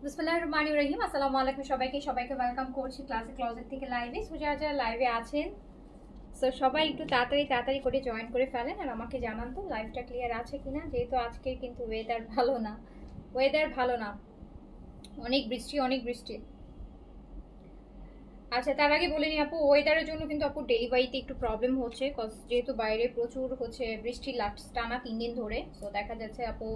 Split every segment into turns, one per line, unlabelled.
বিসমিল্লাহির রহমানির রহিম। আসসালামু আলাইকুম সবাইকে ওয়েলকাম করছি ক্লাসিক ক্লজেট থেকে লাইভে। সো যারা লাইভে আছেন সো সবাই একটু তাড়াতাড়ি করে জয়েন করে ফেলেন আর আমাকে জানান তো লাইভটা ক্লিয়ার আছে কিনা, যেহেতু আজকে কিন্তু ওয়েদার ভালো না, অনেক বৃষ্টি। আচ্ছা, তার আগে বলে নি আপু, ওয়েদারের জন্য কিন্তু আপু ডেলিভারিতে একটু প্রবলেম হচ্ছে, যেহেতু বাইরে প্রচুর হচ্ছে বৃষ্টি টানা 3 দিন ধরে। সো দেখা যাচ্ছে আপু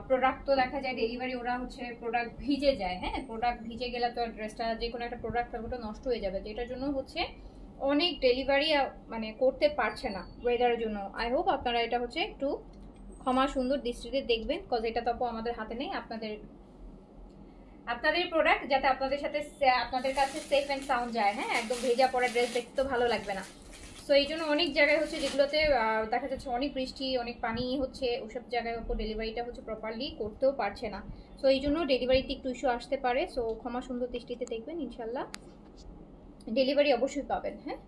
প্রোডাক্ট তো দেখা যায় ডেলিভারি ওরা হচ্ছে প্রোডাক্ট ভিজে যায়। হ্যাঁ, প্রোডাক্ট ভিজে গেলে তো ড্রেসটা যে কোনো একটা প্রোডাক্ট থাকবে ওটা নষ্ট হয়ে যাবে, যেটার জন্য হচ্ছে অনেক ডেলিভারি মানে করতে পারছে না ওয়েদারের জন্য। আই হোপ আপনারা এটা হচ্ছে একটু ক্ষমা সুন্দর দৃষ্টিতে দেখবেন, কজ এটা তো আপু আমাদের হাতে নেই। আপনাদের প্রোডাক্ট যাতে আপনাদের কাছে সেফ অ্যান্ড সাউন্ড যায়। হ্যাঁ, একদম ভেজা পড়া ড্রেস দেখতে তো ভালো লাগবে না। সো এই জন্য অনেক জায়গায় হচ্ছে যেগুলোতে দেখা যাচ্ছে অনেক বৃষ্টি অনেক পানি হচ্ছে, ওসব জায়গায় ওপর ডেলিভারিটা হচ্ছে প্রপারলি করতেও পারছে না। সো এই জন্য ডেলিভারিতে একটু ইস্যু আসতে পারে। সো ক্ষমা সুন্দর দৃষ্টিতে দেখবেন, ইনশাল্লাহ ডেলিভারি অবশ্যই পাবেন। হ্যাঁ,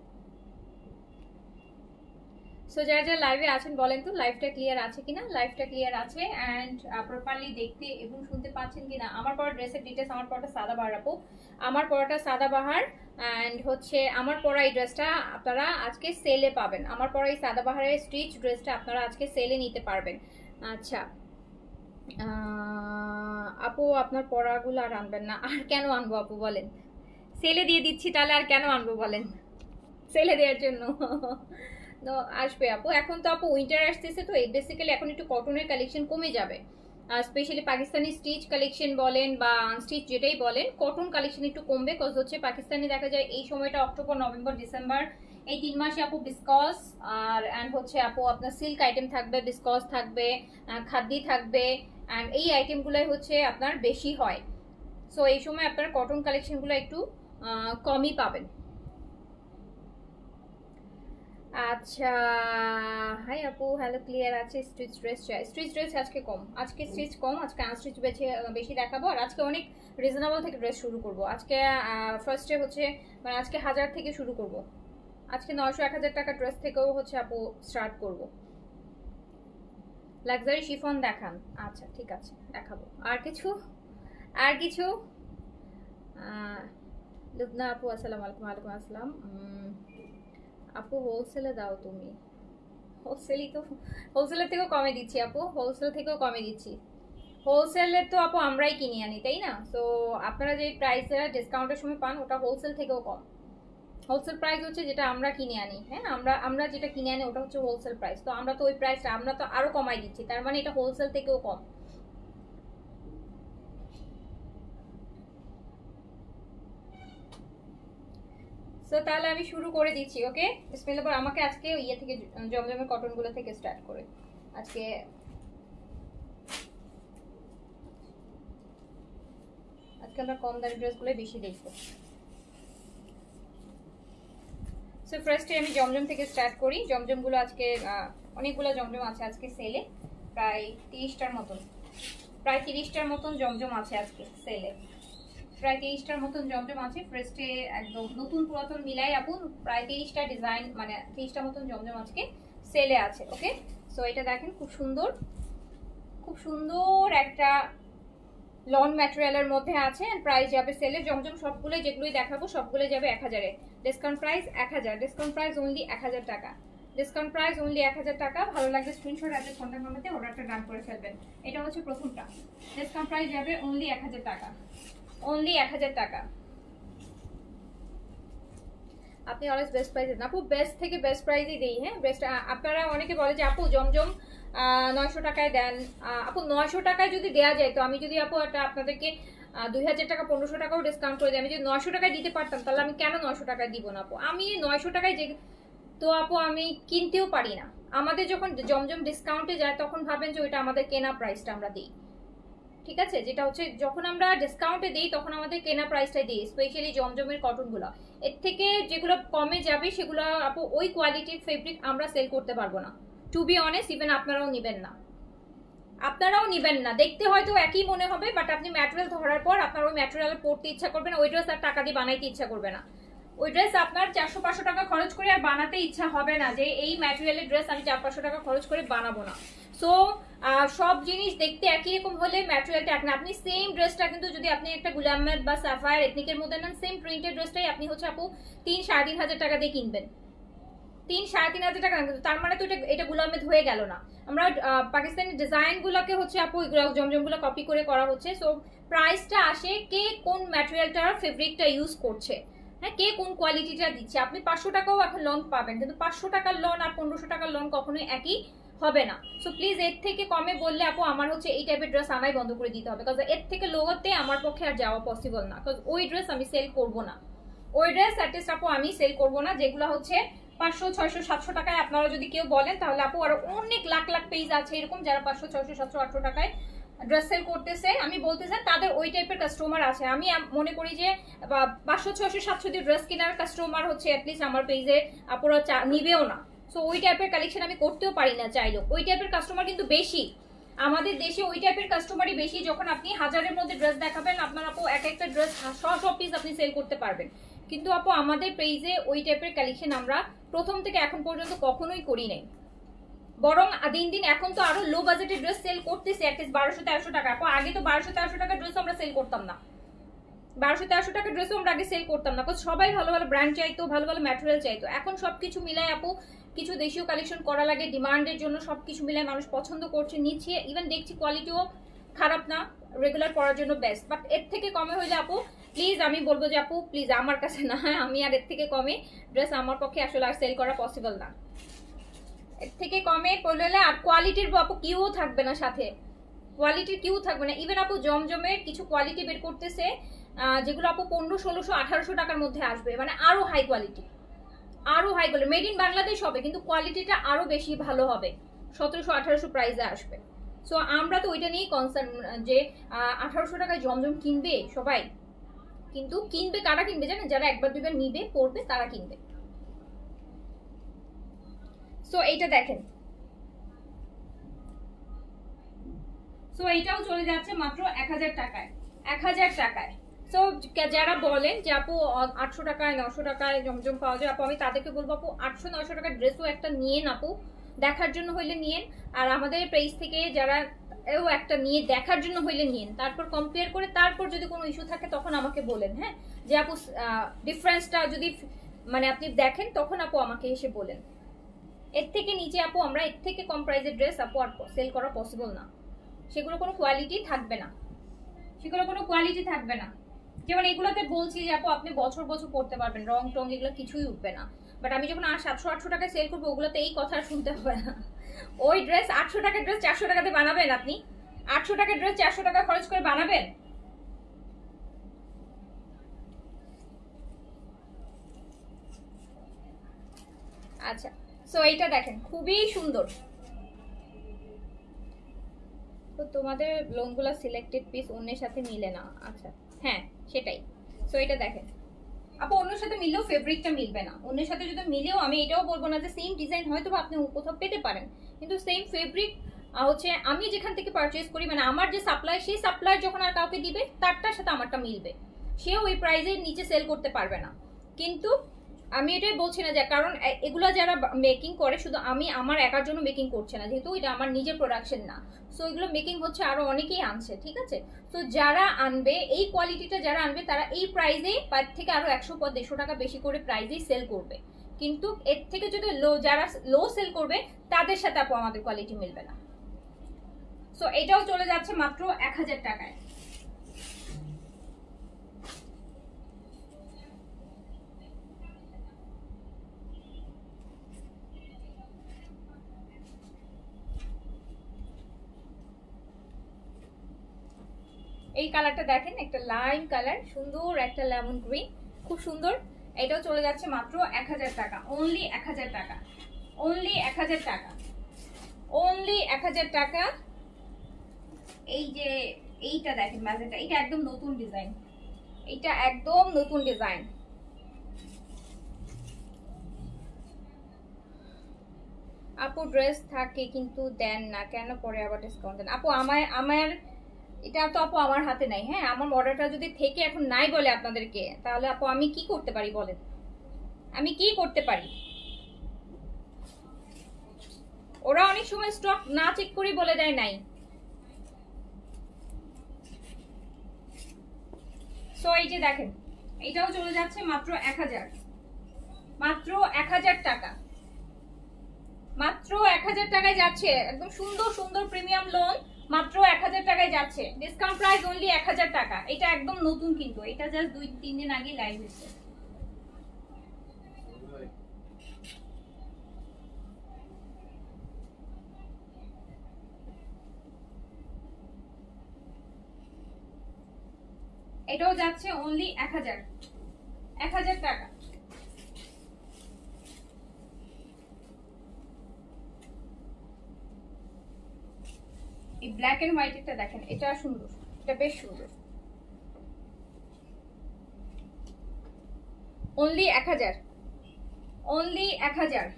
সো যারা লাইভে আছেন বলেন তো লাইভটা ক্লিয়ার আছে কিনা। লাইভটা ক্লিয়ার আছে অ্যান্ড প্রপারলি দেখতে এবং শুনতে পাচ্ছেন কিনা। আমার পরা ড্রেসের ডিটেলস, আমার পরাটা সাদাবাহার আপু, আমার পরাটা সাদাবাহার অ্যান্ড হচ্ছে আমার পরা এই ড্রেসটা আপনারা আজকে সেলে পাবেন। আমার পরা এই সাদাবাহারের স্টিচ ড্রেসটা আপনারা আজকে সেলে নিতে পারবেন। আচ্ছা আপু, আপনার পরাগুলো আর আনবেন না? আর কেন আনবো আপু বলেন, সেলে দিয়ে দিচ্ছি, তাহলে আর কেন আনবো বলেন? সেলে দেওয়ার জন্য তো আসবে আপু। এখন তো আপু উইন্টার আসতেছে, তো বেসিক্যালি এখন একটু কটনের কালেকশন কমে যাবে। স্পেশালি পাকিস্তানি স্টিচ কালেকশন বলেন বা আনস্টিচ যেটাই বলেন, কটন কালেকশন একটু কমবে। কজ হচ্ছে পাকিস্তানি দেখা যায় এই সময়টা অক্টোবর নভেম্বর ডিসেম্বর এই 3 মাসে আপু বিসকস আর অ্যান্ড হচ্ছে আপু আপনার সিল্ক আইটেম থাকবে, বিসকস থাকবে, খাদ্দি থাকবে, অ্যান্ড এই আইটেমগুলোই হচ্ছে আপনার বেশি হয়। সো এই সময় আপনার কটন কালেকশনগুলো একটু কমই পাবেন। আচ্ছা, হাই আপু, হ্যালো, ক্লিয়ার আছে। স্টিচ ড্রেস আজকে কম, আজকে স্টিচ কম, আজকে আনস্টিচ বেশি দেখাবো। আর আজকে অনেক রিজনেবল থেকে ড্রেস শুরু করব। আজকে ফার্স্টে হচ্ছে মানে আজকে 1000 থেকে শুরু করব। আজকে 900-1000 টাকা ড্রেস থেকেও হচ্ছে আপু স্টার্ট করব। লাক্সারি শিফন দেখান। আচ্ছা ঠিক আছে, দেখাবো। আর কিছু লুবনা আপু, আসসালামু আলাইকুম। ওয়ালাইকুম আসসালাম। আপু হোলসেলে দাও তুমি? হোলসেলের থেকেও কমে দিচ্ছি আপু, হোলসেলের তো আপু আমরাই কিনে আনি, তাই না? তো আপনারা যে প্রাইসটা ডিসকাউন্টের সময় পান ওটা হোলসেল থেকেও কম। হোলসেল প্রাইস হচ্ছে যেটা আমরা কিনে আনি। হ্যাঁ, আমরা যেটা কিনে আনি ওটা হচ্ছে হোলসেল প্রাইস। তো আমরা তো ওই প্রাইসটা আমরা তো আরো কমাই দিচ্ছি, তার মানে এটা হোলসেল থেকেও কম। সো তাহলে আমি শুরু করে দিচ্ছি। ওকে, বিসমিল্লাহ। আমাকে আজকে ইয়ে থেকে জমজমের কটনগুলো থেকে স্টার্ট করে আজকে আমরা কম দামি ড্রেসগুলো বেশি দেখবো। সো ফার্স্টে আমি জমজম থেকে স্টার্ট করি। জমজমগুলো আজকে অনেকগুলো জমজম আছে আজকে সেলে, প্রায় 30টার মতন জমজম আছে আজকে সেলে। প্রায় 30টার মতন জমজম আছে। ফার্স্টে একদম নতুন পুরাতন মিলাই আপু প্রায় 30টা ডিজাইন, মানে 30টা মতন জমজম আজকে সেলে আছে। ওকে, সো এটা দেখেন, খুব সুন্দর একটা লন ম্যাটেরিয়ালের মধ্যে আছে। প্রাইস যাবে সেলে জমজম সবগুলো যেগুলোই দেখাবো সবগুলো যাবে 1000-এ। Discount price 1000, discount price only 1000 টাকা, ডিসকাউন্ট প্রাইস অনলি 1000 টাকা। ভালো লাগবে স্ক্রিনশট আছে, কন্টাক্ট নাম্বারে অর্ডারটা ডান করে ফেলবেন। এটা হচ্ছে প্রথমটা। ডিসকাউন্ট প্রাইস যাবে অনলি 1000 টাকা, অনলি 1000 টাকা। আপনি অলওয়েজ বেস্ট প্রাইসে দেন আপু, বেস্ট থেকে বেস্ট প্রাইসই দিই। হ্যাঁ, বেস্ট। আপনারা অনেকে বলে যে আপু জমজম 900 টাকায় দেন। আপু 900 টাকায় যদি দেওয়া যায়, তো আমি যদি আপু এটা আপনাদেরকে 2000 টাকা 1500 টাকাও ডিসকাউন্ট করে দিই, আমি যদি 900 টাকায় দিতে পারতাম তাহলে আমি কেন 900 টাকায় দিব না আপু? আমি 900 টাকায় যে তো আপু আমি কিনতেও পারি না। আমাদের যখন জমজম ডিসকাউন্টে যায় তখন ভাবেন যে ওইটা আমাদের কেনা প্রাইসটা আমরা দিই, ঠিক আছে? যেটা হচ্ছে যখন আমরা ডিসকাউন্টে দিই তখন আমাদের কেনা প্রাইসটাই দিই, স্পেশালি জমজমের কটনগুলো। এর থেকে যেগুলো কমে যাবে সেগুলো আপু ওই কোয়ালিটির ফেব্রিক আমরা সেল করতে পারবো না, টু বি অনেস্ট। ইভেন আপনারাও নিবেন না, দেখতে হয়তো একই মনে হবে, বাট আপনি ম্যাটেরিয়াল ধরার পর আপনার ওই ম্যাটেরিয়াল পরতে ইচ্ছা করবে না, ওই ড্রেস আর টাকা দিয়ে বানাইতে ইচ্ছা করবে না। ওই ড্রেস আপনার 400-500 টাকা খরচ করে আর বানাতে ইচ্ছা হবে না, যে এই ম্যাটেরিয়ালের ড্রেস আমি 400-500 টাকা খরচ করে বানাবো না। সো সব জিনিস দেখতে একই রকম হলে ম্যাটেরিয়ালটা এক না। আপনি সেম ড্রেসটা কিন্তু যদি আপনি একটা গুলাম আহমেদ বা সাফায়ার এথনিকের মধ্যে নেন, সেম প্রিন্টেড ড্রেসটাই আপনি হচ্ছে আপু 3-3.5 টাকা দিয়ে কিনবেন। 3-3.5 টাকা, তার মানে তো এটা গুলাম আহমেদ হয়ে গেল না। আমরা পাকিস্তানি ডিজাইন গুলোকে হচ্ছে আপু জমজম গুলো কপি করে করা হচ্ছে। সো প্রাইসটা আসে কে কোন ম্যাটেরিয়ালটার ফেব্রিকটা ইউজ করছে, হ্যাঁ, কে কোন কোয়ালিটিটা দিচ্ছে। আপনি 500 টাকাও এখন লোন পাবেন, কিন্তু 500 টাকার লোন আর 1500 টাকার লোন কখনোই একই হবে না। সো প্লিজ এর থেকে কমে বললে আপু আমার হচ্ছে এই টাইপের ড্রেস আমায় বন্ধ করে দিতে হবে, কারণ এর থেকে লোতে আমার পক্ষে আর যাওয়া পসিবল না, কারণ ওই ড্রেস আমি সেল করব না। ওই ড্রেস অ্যাটলিস্ট আপু আমি সেল করব না যেগুলো হচ্ছে 500, 600, 700 টাকায়। আপনারা যদি কেউ বলেন তাহলে আপু আরো অনেক লাখ লাখ পেজ আছে এরকম যারা 500, 600, 700, 800 টাকায় ড্রেস সেল করতেছে। আমি বলতে চাই তাদের ওই টাইপের কাস্টমার আছে। আমি মনে করি যে 500, 600, 700 দিয়ে ড্রেস কেনার কাস্টমার হচ্ছে অ্যাটলিস্ট আমার পেজে আপুরা নিবেও না। সো ওই টাইপের কালেকশন আমি করতেও পারি না চাইলেও। ওই টাইপের কাস্টমার কিন্তু বেশি আমাদের দেশে, ওই টাইপের কাস্টমারই বেশি। যখন আপনি হাজারের মধ্যে ড্রেস দেখাবেন আপনার আপু এক একটা ড্রেস সব পিস আপনি সেল করতে পারবেন, কিন্তু আপু আমাদের পেজে ওই টাইপের কালেকশন আমরা প্রথম থেকে এখন পর্যন্ত কখনোই করি নাই। বরং দিন দিন এখন তো আরো লো বাজেটের ড্রেস সেল করতেছে অ্যাটলিস্ট 1200-1300 টাকা। আপু আগে তো 1200-1300 টাকার ড্রেস আমরা সেল করতাম না। 1200-1300 টাকার ড্রেসও আমরা আগে সেল করতাম না, কারণ সবাই ভালো ভালো ব্র্যান্ড চাইতো, ভালো ভালো ম্যাটেরিয়াল চাইতো। এখন সবকিছু মিলাই আপু কিছু দেশীয় কালেকশন করা লাগে, ডিমান্ডের জন্য সবকিছু মিলাই মানুষ পছন্দ করছে, নিচ্ছে। ইভেন দেখছি কোয়ালিটিও খারাপ না, রেগুলার পরার জন্য বেস্ট। বাট এর থেকে কমে হইলে আপু প্লিজ আমি বলবো যে আপু প্লিজ আমার কাছে না, আমি আর এর থেকে কমে ড্রেস আমার পক্ষে আসলে আর সেল করা পসিবল না। এর থেকে কমে পড়লে আর কোয়ালিটির আপু কিউ থাকবে না, সাথে কোয়ালিটির কিউ থাকবে না। ইভেন আপু জমজমের কিছু কোয়ালিটি বের করতেছে যেগুলো আপু 1500, 1600, 1800 টাকার মধ্যে আসবে, মানে আরো হাই কোয়ালিটি, আরো high quality, made in Bangladesh হবে কিন্তু কোয়ালিটিটা আরো বেশি ভালো হবে, 1700-1800 প্রাইসে আসবে। সো আমরা তো ওইটা নিয়েই কনসার্ন যে 1800 টাকায় জমজম কিনবে সবাই, কিন্তু কিনবে কারা কিনবে জানেন? যারা একবার দুইবার নিবে পড়বে তারা কিনবে। সো এইটা দেখেন, সো এইটাও চলে যাচ্ছে মাত্র 1000 টাকায়, 1000 টাকায়। সো যারা বলেন যে আপু 800 টাকায় 900 টাকায় জমজম পাওয়া যায়, আপু আমি তাদেরকে বলবো আপু 800-900 টাকার ড্রেসও একটা নিয়েন আপু, দেখার জন্য হইলে নিয়েন। আর আমাদের প্রাইস থেকে যারা এও একটা নিয়ে দেখার জন্য হইলে নিয়েন, তারপর কম্পেয়ার করে তারপর যদি কোনো ইস্যু থাকে তখন আমাকে বলেন, হ্যাঁ, যে আপু ডিফারেন্সটা যদি মানে আপনি দেখেন তখন আপু আমাকে এসে বলেন। এর থেকে নিচে আপু আমরা এর থেকে কম প্রাইসের ড্রেস আপু আর সেল করা পসিবল না, সেগুলো কোনো কোয়ালিটি থাকবে না, সেগুলো কোনো কোয়ালিটি থাকবে না। যেমন এগুলোতে বলছি যে আপু আপনি বছর বছর পড়তে পারবেন, রং টং এগুলো কিছুই উঠবে না। বাট আমি যখন 700-800 টাকায় সেল করবো ওগুলোতে এই কথা শুনতে হবে না। ওই ড্রেস 800 টাকার ড্রেস 400 টাকাতে বানাবেন আপনি? 800 টাকার ড্রেস 400 টাকা খরচ করে বানাবেন? আচ্ছা, সো এইটা দেখেন খুবই সুন্দর। তো তোমাদের লোনগুলো সিলেক্টেড পিস অন্যের সাথে মিলে না, আচ্ছা হ্যাঁ সেটাই। সো এটা দেখেন আপু অন্যের সাথে মিললেও ফেব্রিকটা মিলবে না, অন্যের সাথে যদি মিলেও আমি এটাও বলবো না যে সেম ডিজাইন হয়তো আপনি কোথাও পেতে পারেন, কিন্তু সেম ফেব্রিক হচ্ছে আমি যেখান থেকে পারচেজ করি, মানে আমার যে সাপ্লাই, সেই সাপ্লাই যখন আর কাউকে দিবে তারটার সাথে আমারটা মিলবে, সেও ওই প্রাইজের নিচে সেল করতে পারবে না। কিন্তু আমি এটাই বলছি না যে, কারণ এগুলা যারা মেকিং করে শুধু আমি আমার একার জন্য মেকিং করছে না, যেহেতু এটা আমার নিজের প্রোডাকশন না। সো এগুলো মেকিং হচ্ছে আরো অনেকেই আনছে, ঠিক আছে। তো যারা আনবে এই কোয়ালিটিটা, যারা আনবে তারা এই প্রাইজে তার থেকে আরো 100-150 টাকা বেশি করে প্রাইজেই সেল করবে, কিন্তু এর থেকে যদি যারা লো সেল করবে তাদের সাথে আপু আমাদের কোয়ালিটি মিলবে না। সো এটাও চলে যাচ্ছে মাত্র 1000 টাকায়। এই কালারটা দেখেন, একটা লাইম কালার, সুন্দর একটা লেমন গ্রিন, খুব সুন্দর। এটাও চলে যাচ্ছে মাত্র 1000 টাকা, অনলি 1000 টাকা, অনলি 1000 টাকা, অনলি 1000 টাকা। এই যে এইটা দেখেন ম্যাজেন্টা, এটা একদম নতুন ডিজাইন, এটা একদম নতুন ডিজাইন। আপু ড্রেস থাকে কিন্তু দেন না কেন, পরে আবার ডিসকাউন্ট দেন? আপু আমার এটা তো আপু আমার হাতে নাই, হ্যাঁ, আমার অর্ডারটা যদি থেকে এখন নাই বলে আপনাদেরকে, তাহলে আপু আমি কি করতে পারি বলেন? আমি কি করতে পারি? ওরা অনেক সময় স্টক না চেক করে বলে দেয় নাই। সো এই যে দেখেন, এটাও চলে যাচ্ছে মাত্র 1000, মাত্র 1000 টাকা, মাত্র 1000 টাকায় যাচ্ছে। একদম সুন্দর সুন্দর প্রিমিয়াম লোন মাত্র 1000 টাকায় যাচ্ছে। ডিসকাউন্ট প্রাইস অনলি 1000 টাকা। এটা একদম নতুন, কিন্তু এটা জাস্ট 2-3 দিন আগে লাইভ হয়েছে। এটাও যাচ্ছে অনলি 1000 টাকা। এই ব্ল্যাক এন্ড হোয়াইট এটা দেখেন, এটা সুন্দর, এটা বেশ সুন্দর। Only 1000, only 1000।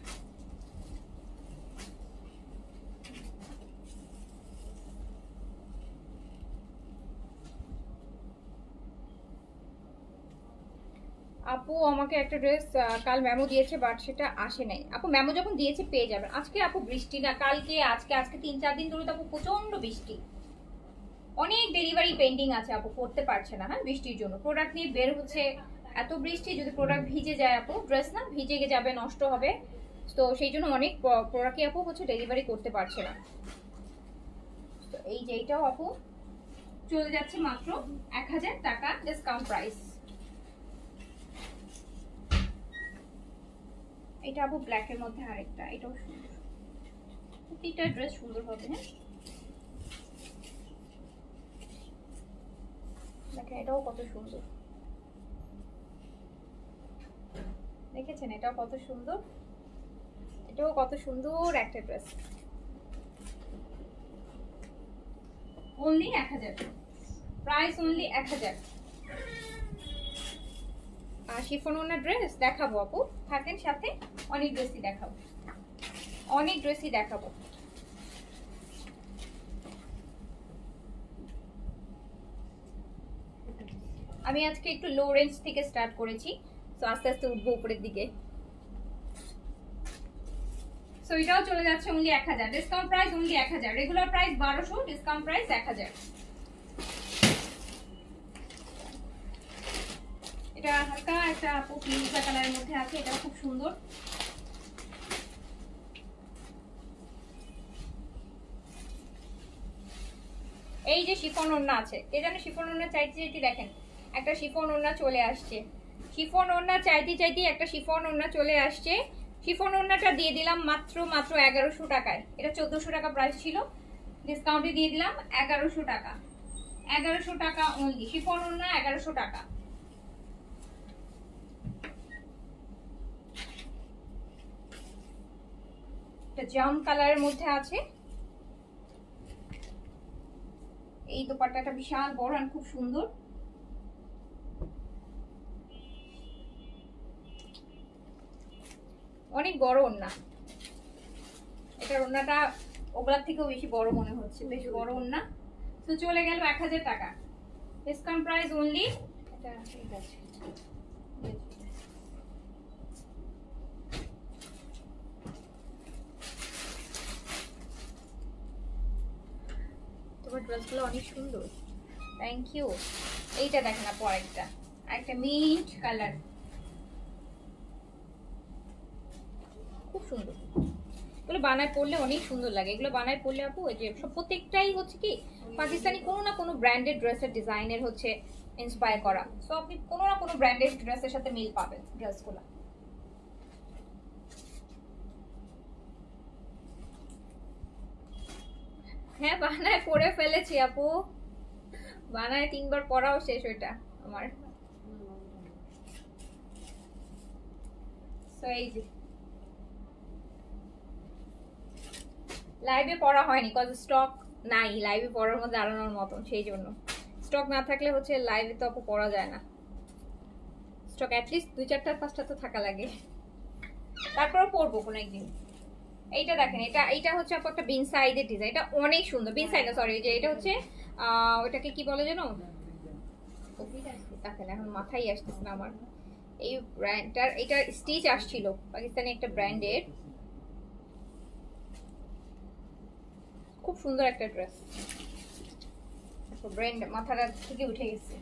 আপু আমাকে একটা ড্রেস কাল মেমো দিয়েছে, বাট সেটা আসে নাই। আপু মেমো যখন দিয়েছে পেয়ে যাবেন। আজকে আপু বৃষ্টি না, কালকে আজকে 3-4 দিন ধরে তো আপু প্রচন্ড বৃষ্টি, অনেক ডেলিভারি পেন্ডিং আছে আপু, করতে পারছে না। হ্যাঁ, বৃষ্টির জন্য প্রোডাক্ট নিয়ে বের হচ্ছে, এত বৃষ্টি, যদি প্রোডাক্ট ভিজে যায় আপু, ড্রেস না ভিজে যাবে, নষ্ট হবে। তো সেই জন্য অনেক প্রোডাক্টই আপু হচ্ছে ডেলিভারি করতে পারছে না। তো এই যে এইটাও আপু চলে যাচ্ছে মাত্র 1000 টাকা ডিসকাউন্ট প্রাইস। এটা আপু ব্ল্যাকের মধ্যে আরেকটা, এটাও সুন্দর, প্রতিটা ড্রেস সুন্দর হবে। হ্যাঁ দেখেন, এটাও কত সুন্দর, দেখেছেন এটাও কত সুন্দর, এটাও কত সুন্দর একটা dress. Only 1000, price only 1000। Chiffon ওনার ড্রেস দেখাবো আপু, থাকেন সাথে, অনেক ড্রেসই দেখাবো, অনেক ড্রেসই দেখাবো। আমি আজকে একটু লো রেঞ্জ থেকে স্টার্ট করেছি, তো আস্তে আস্তে উঠবো উপরের দিকে। সো এটাও চলে যাচ্ছে only 1000, discount price only 1000, regular price 1200, discount price 1000। এটা হালকা একটা আপু ফিরোজা কালারের মধ্যে আছে, এটা খুব সুন্দর। এই যে শিফন ওড়না আছে, কে জানে শিফন ওড়না চাইতে চাইতে দেখেন একটা শিফন ওড়না চলে আসছে, শিফন ওড়না চাইতে চাইতে একটা শিফন ওড়না চলে আসছে। শিফন ওড়নাটা দিয়ে দিলাম মাত্র 1100 টাকায়। এটা 1400 টাকা প্রাইস ছিল, ডিসকাউন্টে দিয়ে দিলাম 1100 টাকা, 1100 টাকা অনলি। শিফন ওড়না 1100 টাকা। এটা জাম কালারের মধ্যে আছে, এই দোপাট্টাটা বিশাল বড় আর খুব সুন্দর। অনেক বড় ওড়না, এটার ওড়নাটা ওগুলার থেকেও বেশি বড় মনে হচ্ছে, বেশ বড় ওড়না। তো চলে গেল 1000 টাকা, ডিসকাউন্ট প্রাইস অনলি। এটা ঠিক আছে, তোমার ড্রেসগুলো অনেক সুন্দর, থ্যাংক ইউ। এইটা দেখেন আপু, আরেকটা মিন্ট কালার, খুব সুন্দর। এগুলো বানায় পড়লে অনেক সুন্দর লাগে, এগুলো বানায় পড়লে আপু ওই যে সব প্রত্যেকটাই হচ্ছে কি পাকিস্তানি কোনো না কোনো ব্র্যান্ডেড ড্রেসের ডিজাইনের হচ্ছে ইন্সপায়ার করা। সো আপনি কোনো না কোনো ব্র্যান্ডেড ড্রেসের সাথে মিল পাবেন ড্রেসগুলো। হ্যাঁ বানায় পরে ফেলেছি আপু, বানায় 3 বার পড়াও শেষ ওইটা আমার। সো এই যে লাইভে পড়া হয়নি, কজ স্টক নাই লাইভে পড়ার মধ্যে দাঁড়ানোর মতন, সেই জন্য। স্টক না থাকলে হচ্ছে লাইভে তো আপু পড়া যায় না, স্টক অ্যাটলিস্ট 2-4-5টা তো থাকা লাগে, তারপরে পড়বো কোনো একদিন। এইটা দেখেন, এইটা হচ্ছে আপু একটা বিন সাইডের ডিজাইন, এটা অনেক সুন্দর। বিন সাইড না, সরি, যে এটা হচ্ছে ওটাকে কি বলে জানো, দেখেন এখন মাথায় আসতেছে না আমার। এই ব্র্যান্ডটার এটা স্টিচ আসছিল পাকিস্তানি একটা ব্র্যান্ডের, খুব সুন্দর একটা ড্রেস, ব্র্যান্ড মাথাটা থেকে উঠে গেছে।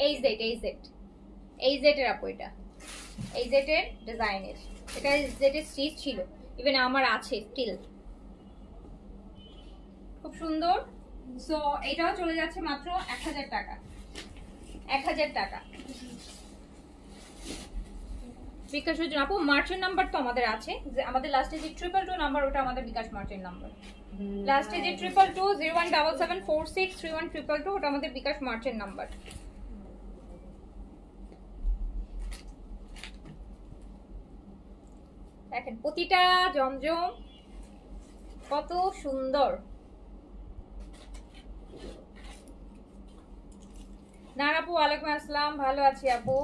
এইচ এর আপু, এটা এইচ এর ডিজাইনের, এটা এইচ এর স্টিচ ছিল, ইভেন আমার আছে স্টিল, খুব সুন্দর। সো এটাও চলে যাচ্ছে মাত্র 1000 টাকা, 1000 টাকা বিকাশের জন্য। আপু মার্চেন্ট নাম্বার তো আমাদের আছে, যে আমাদের লাস্টে যে 222 নাম্বার, ওটা আমাদের বিকাশ মার্চেন্ট নাম্বার। লাস্টে যে 222 0177463122, ওটা আমাদের বিকাশ মার্চেন্ট নাম্বার। দেখেন প্রতিটা জমজম কত সুন্দর। না আপু, ওয়ালাইকুম আসসালাম, ভালো আছি আপু।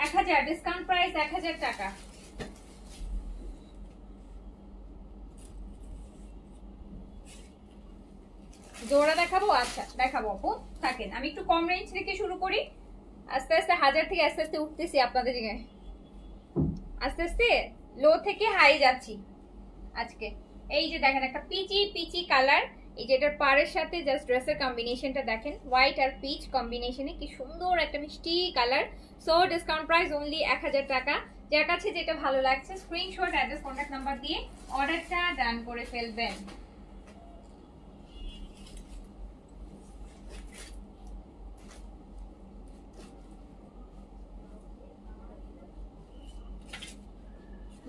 1000 ডিসকাউন্ট প্রাইস, 1000 টাকা। জোড়া দেখাবো? আচ্ছা দেখাবো আপু, থাকেন। আমি একটু কম রেঞ্জ থেকে শুরু করি, আস্তে আস্তে 1000 থেকে আস্তে আস্তে উঠতেছি আপনাদের দিকে, আস্তে আস্তে লো থেকে হাই যাচ্ছি আজকে। এই যে দেখেন একটা পিচি কালার, এই যে এটার পাড়ের সাথে জাস্ট ড্রেসের কম্বিনেশনটা দেখেন, হোয়াইট আর পিচ কম্বিনেশনে কি সুন্দর একটা মিষ্টি colour. So discount price only 1000 টাকা। যার কাছে যেটা ভালো লাগছে স্ক্রিনশট, অ্যাড্রেস, কন্ট্যাক্ট নাম্বার দিয়ে অর্ডারটা ডান করে ফেলবেন।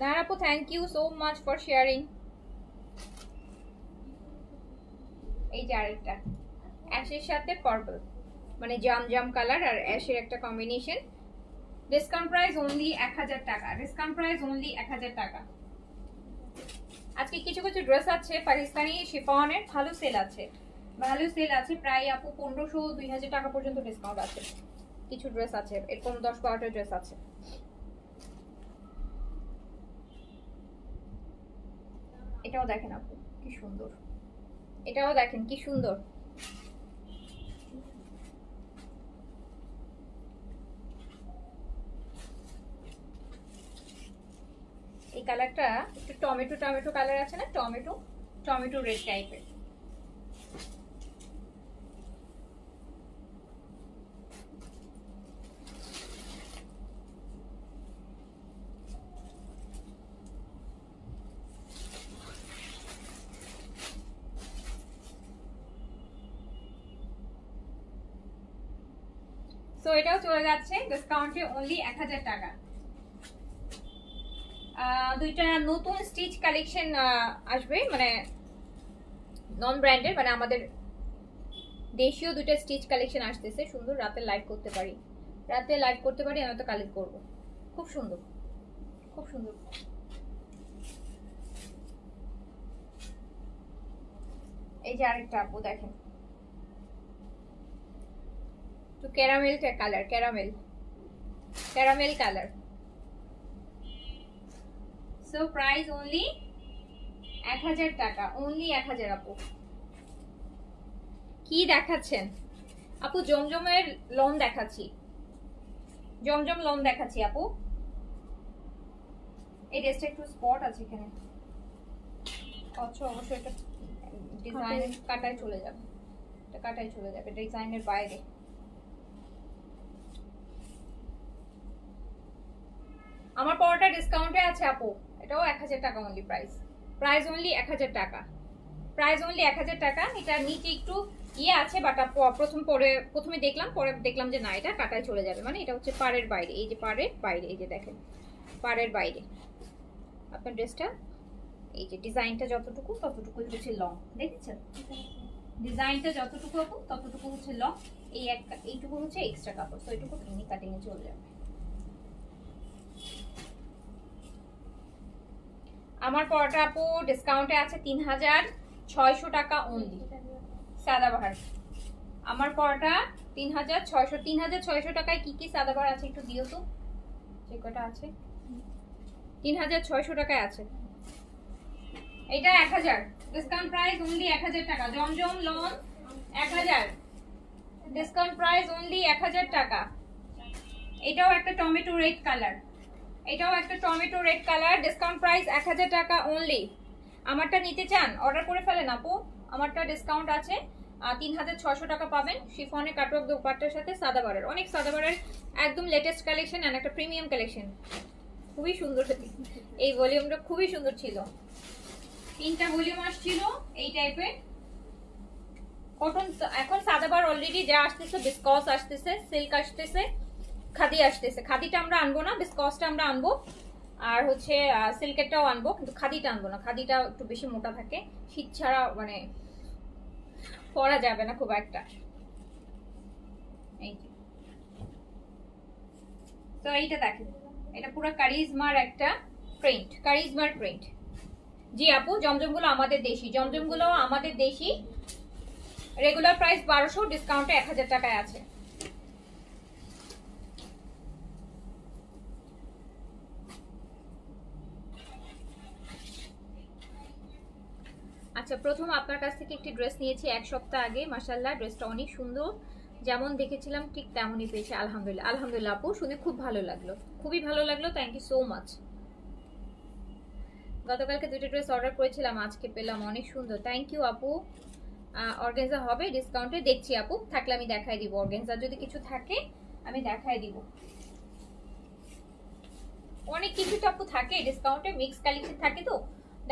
নারাপু, thank you so much for sharing. এই যে আরেকটা অ্যাশের সাথে পার্পল, মানে জাম কালার আর অ্যাশের একটা কম্বিনেশন। ডিসকাউন্ট প্রাইস অনলি 1000 টাকা, ডিসকাউন্ট প্রাইস অনলি 1000 টাকা। আজকে কিছু কিছু ড্রেস আছে পাকিস্তানি শিফনের, ভালো সেল আছে, প্রায় আপু 1500-2000 টাকা পর্যন্ত ডিসকাউন্ট আছে। কিছু ড্রেস আছে এরকম 10-12টা ড্রেস আছে। এটাও দেখেন আপু কি সুন্দর, এটাও দেখেন কি সুন্দর। এই কালারটা একটু টমেটো কালার আছে না, টমেটো রেড টাইপের। সো এটাও চলে যাচ্ছে ডিসকাউন্টে অনলি 1000 টাকা। দুইটা নতুন স্টিচ কালেকশন আসবে, মানে নন ব্র্যান্ডের, মানে আমাদের দেশীয় দুইটা স্টিচ কালেকশন আসতেছে। সুন্দর, রাতে লাইভ করতে পারি, আমি তো কালেক্ট করবো। খুব সুন্দর, খুব সুন্দর। এই যে আরেকটা আপু দেখেন, তো caramel colour, caramel colour. So price only 1000 টাকা, অনলি 1000 আপু। কি দেখাচ্ছেন আপু? জমজমের লন দেখাচ্ছি, জমজম লন দেখাচ্ছি আপু। এই ড্রেসটা একটু স্পট আছে এখানে, আচ্ছা অবশ্যই এটা ডিজাইন কাটায় চলে যাবে, ডিজাইনের বাইরে। আমার পরোটা ডিসকাউন্টে আছে আপু, এটাও 1000 টাকা অনলি প্রাইস অনলি 1000 টাকা, এটা নিচে একটু আছে, বাট প্রথমে দেখলাম, পরে দেখলাম যে না, এটা কাটায় চলে যাবে, মানে এটা হচ্ছে পাড়ের বাইরে। এই যে পাড়ের বাইরে, এই যে দেখেন পাড়ের বাইরে আপনার ড্রেসটা। এই যে ডিজাইনটা যতটুকু ততটুকুই হচ্ছে লং, দেখেছেন? ডিজাইনটা যতটুকু আপু ততটুকু হচ্ছে লং, এইটুকু হচ্ছে এক্সট্রা কাপড়, তো এইটুকু মিনি কাটিং এ চলে যাবে। আমার পরোটা আপু ডিসকাউন্টে আছে 3600 টাকা অনলি, সাদাবাহার। আমার পরোটা 3600 টাকায় কি কি সাদাবাহার আছে একটু দিও তো, যে কটা আছে। 3600 টাকায় আছে, এটা 1000 ডিসকাউন্ট প্রাইস অনলি 1000 টাকা। জমজম লন 1000 ডিসকাউন্ট প্রাইস অনলি 1000 টাকা। এটাও একটা টমেটো রেড কালার, এটাও একটা tomato red colour, discount price 1000 টাকা অনলি। আমারটা নিতে চান অর্ডার করে ফেলেন আপু, আমারটা ডিসকাউন্ট আছে 3600 টাকা পাবেন। শিফনের কাটওয়ার্ক দোপাট্টার সাথে সাদাবারের, অনেক সাদাবারের একদম লেটেস্ট কালেকশন এন্ড একটা প্রিমিয়াম কালেকশন, খুবই সুন্দর। এই ভলিউমটা খুবই সুন্দর ছিল, 3টা ভলিউম আসছিল এই টাইপের কটন। এখন সাদাবার অলরেডি যা আসতেছে বিসকস আসতেছে, সিল্ক আসতেছে, খাদি আসতেছে। খাদিটা আমরা আনবো না, বিসকসটা আমরা আনবো, আর হচ্ছে সিল্কেরটাও আনবো, কিন্তু খাদিটা আনবো না, খাদিটা একটু বেশি মোটা থাকে, শীত ছাড়া মানে পরা যাবে না খুব একটা। এই তো এইটা দেখেন, এটা পুরো কারিজমার একটা প্রিন্ট, কারিজমার প্রিন্ট। জি আপু, জমজমগুলো আমাদের দেশি, জমজমগুলো আমাদের দেশি। রেগুলার প্রাইস 1200, ডিসকাউন্টে 1000 টাকায় আছে। আচ্ছা, প্রথম আপনার কাছ থেকে একটি ড্রেস নিয়েছি 1 সপ্তাহ আগে, মাশাআল্লাহ ড্রেসটা অনেক সুন্দর, যেমন দেখেছিলাম ঠিক তেমনই পেয়েছি। আলহামদুলিল্লাহ, আলহামদুলিল্লাহ আপু, শুনে খুব ভালো লাগলো, খুবই ভালো লাগলো, থ্যাংক ইউ সো মাচ। গতকালকে 2টা ড্রেস অর্ডার করেছিলাম, আজকে পেলাম, অনেক সুন্দর, থ্যাংক ইউ আপু। অর্গানজা হবে ডিসকাউন্টে, দেখছি আপু, থাকলে আমি দেখাই দিব, অর্গানজা যদি কিছু থাকে আমি দেখাই দিব। অনেক কিছু তো আপু থাকে ডিসকাউন্টে, মিক্স কালেকশন থাকে, তো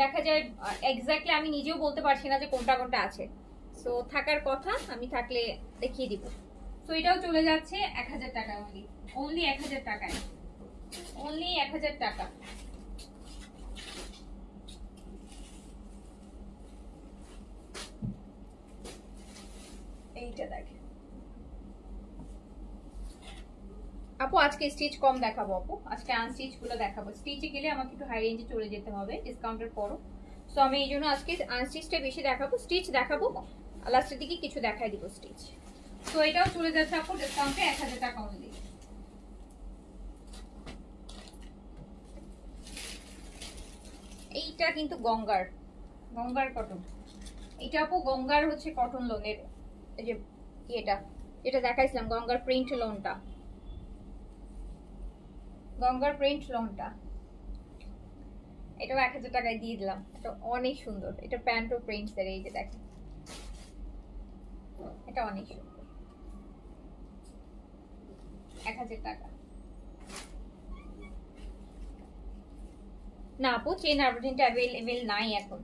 দেখা যায় এক্স্যাক্টলি আমি নিজেও বলতে পারছি না যে কোনটা কোনটা আছে। সো থাকার কথা, আমি থাকলে দেখিয়ে দিব। সো এটাও চলে যাচ্ছে 1000 টাকা অনলি, অনলি 1000 টাকায়, অনলি 1000 টাকা। এইটা দেখেন আপু, আজকে স্টিচ কম দেখাবো আপু, আজকে আনস্টিচ গুলো দেখাবো। স্টিচে গেলে আমাকে একটু হাই রেঞ্জে চলে যেতে হবে ডিসকাউন্টের পরও, সো আমি এই জন্য আজকে আনস্টিচটা বেশি দেখাবো, স্টিচ দেখাবো লাস্টের দিকে, কিছু দেখাই দিব স্টিচ। তো এটাও চলে যাচ্ছে আপু ডিসকাউন্টে 1000 টাকা অনলি। এইটা কিন্তু গঙ্গার, গঙ্গার কটন, এটা আপু গঙ্গার হচ্ছে কটন লোনের, এই যে এটা যেটা দেখাইছিলাম গঙ্গার প্রিন্ট লোনটা, গঙ্গার প্রিন্ট লোনটা, এটাও 1000 টাকায় দিয়ে দিলাম। এটা অনেক সুন্দর, এটা প্যান্ট ও প্রিন্টস এর, এই যে দেখেন এটা অনেক সুন্দর, 1000 টাকা। না আপু, চেন আরবানিনটা অ্যাভেলেবেল নাই এখন,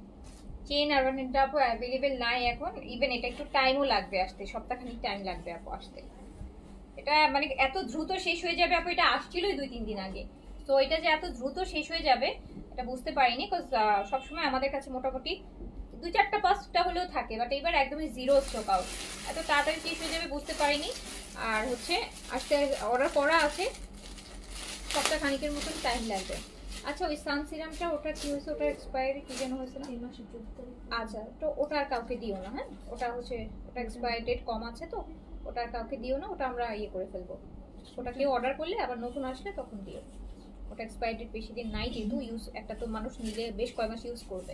চেন আরবানিনটা আপু অ্যাভেলেবেল নাই এখন, ইভেন এটা একটু টাইমও লাগবে আসতে, সপ্তাহখানিক টাইম লাগবে আপু আসতে। এটা মানে এত দ্রুত শেষ হয়ে যাবে আপু, এটা আসছিলই 2-3 দিন আগে, তো এটা যে এত দ্রুত শেষ হয়ে যাবে এটা বুঝতে পারিনি, বিকজ সবসময় আমাদের কাছে মোটামুটি 2-4-5টা হলেও থাকে, বাট এবার একদমই জিরো স্টক আউট, এত তাড়াতাড়ি শেষ হয়ে যাবে বুঝতে পারিনি। আর হচ্ছে আসতে অর্ডার করা আছে, সপ্তাহ খানিকের মতন টাইম লাগবে। আচ্ছা, ওই সান সিরামটা ওটা কি হয়েছে, ওটা এক্সপায়ারি কি যেন হয়েছে না? আচ্ছা, তো ওটা আর কাউকে দিও না, হ্যাঁ ওটা হচ্ছে, ওটা এক্সপায়ারি ডেট কম আছে, তো ওটা আর কাউকে দিও না, ওটা আমরা ইয়ে করে ফেলবো, ওটা কেউ অর্ডার করলে আবার নতুন আসলে তখন দিও, ওটা এক্সপায়ারি ডেট বেশি দিন নাই যেহেতু, ইউজ একটা তো মানুষ নিলে বেশ কয় মাস ইউজ করবে,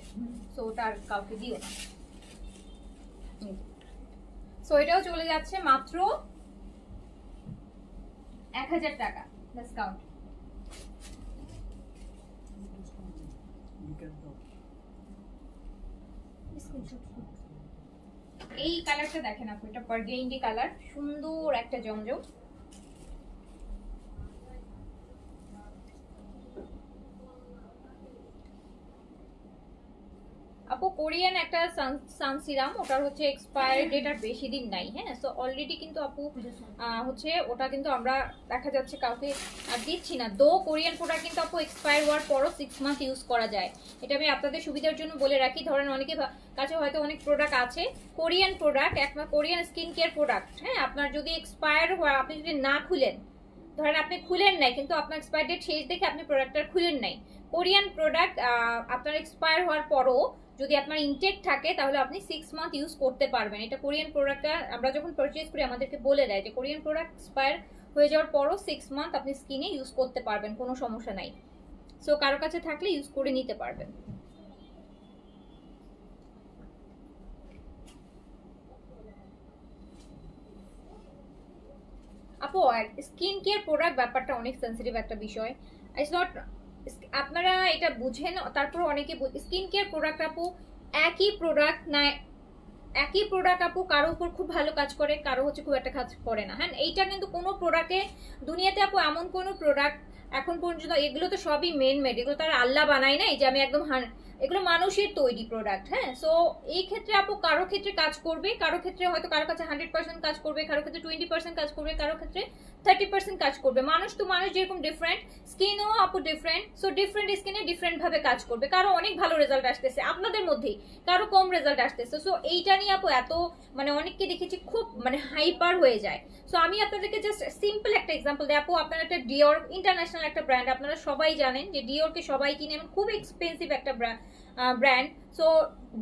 সো ওটা আর কাউকে দিও না। সো এটাও চলে যাচ্ছে মাত্র 1000 টাকা ডিসকাউন্ট। এই কালারটা দেখেন আপু, এটা বার্গেন্ডি কালার, সুন্দর একটা জমজম, আপু কোরিয়ান একটা সান সিরাম, ওটার হচ্ছে এক্সপায়ারি ডেট আর বেশি দিন নাই, হ্যাঁ সো অলরেডি কিন্তু আপু হচ্ছে ওটা কিন্তু আমরা দেখা যাচ্ছে কাউকে আর দিচ্ছি না, দো কোরিয়ান প্রোডাক্ট কিন্তু আপু এক্সপায়ার হওয়ার পরও 6 মান্থ ইউজ করা যায়, এটা আমি আপনাদের সুবিধার জন্য বলে রাখি। ধরেন অনেকে কাছে হয়তো অনেক প্রোডাক্ট আছে কোরিয়ান প্রোডাক্ট, একবার কোরিয়ান স্কিন কেয়ার প্রোডাক্ট, হ্যাঁ আপনার যদি এক্সপায়ার হয়, আপনি যদি না খুলেন, ধরেন আপনি খুলেন নাই কিন্তু আপনার এক্সপায়ার ডেট শেষ দেখে আপনি প্রোডাক্টটা খুলেন নাই, কোরিয়ান প্রোডাক্ট আপনার এক্সপায়ার হওয়ার পরও যদি আপনার ইনটেক থাকে তাহলে আপনি 6 মান্থ ইউজ করতে পারবেন। এটা কোরিয়ান প্রোডাক্টটা আমরা যখন পারচেজ করি আমাদেরকে বলে দেয় যে কোরিয়ান প্রোডাক্ট এক্সপায়ার হয়ে যাওয়ার পরও 6 মান্থ আপনি স্কিনে ইউজ করতে পারবেন, কোনো সমস্যা নাই। সো কারো কাছে থাকলে ইউজ করে নিতে পারবেন। আপু স্কিন কেয়ার প্রোডাক্ট ব্যাপারটা অনেক সেন্সিটিভ একটা বিষয়, ইটস নট, আপনারা এটা বুঝেন। তারপর অনেকে স্কিন কেয়ার প্রোডাক্ট আপু একই প্রোডাক্ট না, একই প্রোডাক্ট আপু কারো উপর খুব ভালো কাজ করে, কারো হচ্ছে খুব একটা কাজ করে না। হ্যাঁ, এইটা কিন্তু কোনো প্রোডাক্টে দুনিয়াতে আপু এমন কোনো প্রোডাক্ট এখন পর্যন্ত, এগুলো তো সবই মেন মেড, এগুলো তো আর আল্লাহ বানায় নাই যে আমি একদম এগুলো মানুষের তৈরি প্রোডাক্ট। হ্যাঁ, সো এই ক্ষেত্রে আপু কারো ক্ষেত্রে কাজ করবে, কারো ক্ষেত্রে হয়তো কারো কাছে 100% কাজ করবে, কারো ক্ষেত্রে 20% কাজ করবে, কারো ক্ষেত্রে 30% কাজ করবে। মানুষ তো মানুষ যেরকম ডিফারেন্ট, স্কিনও আপু ডিফারেন্ট, সো ডিফারেন্ট স্কিনে ডিফারেন্ট ভাবে কাজ করবে। কারো অনেক ভালো রেজাল্ট আসতেছে আপনাদের মধ্যেই, কারো কম রেজাল্ট আসতেছে। সো এইটা নিয়ে আপু এত মানে অনেককে দেখেছি খুব মানে হাইপার হয়ে যায়। সো আমি আপনাদেরকে জাস্ট সিম্পল একটা এক্সাম্পল দিই আপু। আপনারা একটা ডিওর ইন্টারন্যাশনাল একটা ব্র্যান্ড, আপনারা সবাই জানেন যে ডিওরকে সবাই কিনে, এবং খুব এক্সপেন্সিভ একটা ব্র্যান্ড। সো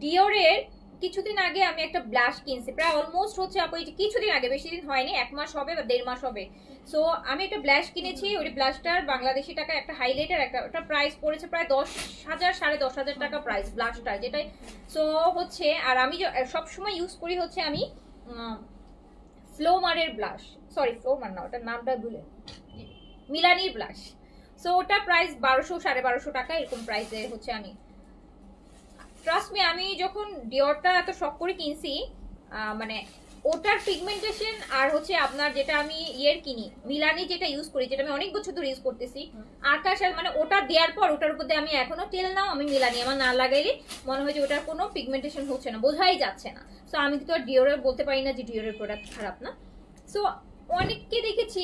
ডিওরের কিছুদিন আগে আমি একটা ব্লাশ কিনছি, প্রায় অলমোস্ট হচ্ছে আপু এই যে কিছুদিন আগে, বেশি দিন হয়নি, 1 মাস হবে বা 1.5 মাস হবে। সো আমি একটা ব্লাশ কিনেছি, ওই ব্লাশটার বাংলাদেশি টাকা একটা হাইলাইটার একটা, ওটা প্রাইস পড়েছে প্রায় 10,000 10,500 টাকা প্রাইস ব্লাশটার, যেটাই। সো হচ্ছে, আর আমি সবসময় ইউজ করি হচ্ছে আমি ফ্লোমারের ব্লাশ, সরি ফ্লোমার না, ওটার নামটা ভুলে, মিলানির ব্লাশ। সো ওটা প্রাইস 1200 1250 টাকা এরকম প্রাইসে হচ্ছে। আমি ট্রাস্ট মি, আমি যখন ডিওরটা এত শখ করে কিনছি, মানে ওটার পিগমেন্টেশন আর হচ্ছে আপনার যেটা আমি ইয়ের কিনি মিলানি যেটা ইউজ করি, যেটা আমি অনেক বছর ধরে ইউজ করতেছি, আকাশ মানে ওটা দেওয়ার পর ওটার উপর দিয়ে আমি এখনো তেল নাও আমি মিলানি আমার না লাগাইলে মনে হয় যে ওটার কোনো পিগমেন্টেশন হচ্ছে না, বোঝাই যাচ্ছে না। সো আমি কিন্তু আর ডিওরের বলতে পারি না যে ডিওরের প্রোডাক্ট খারাপ না। সো অনেককে দেখেছি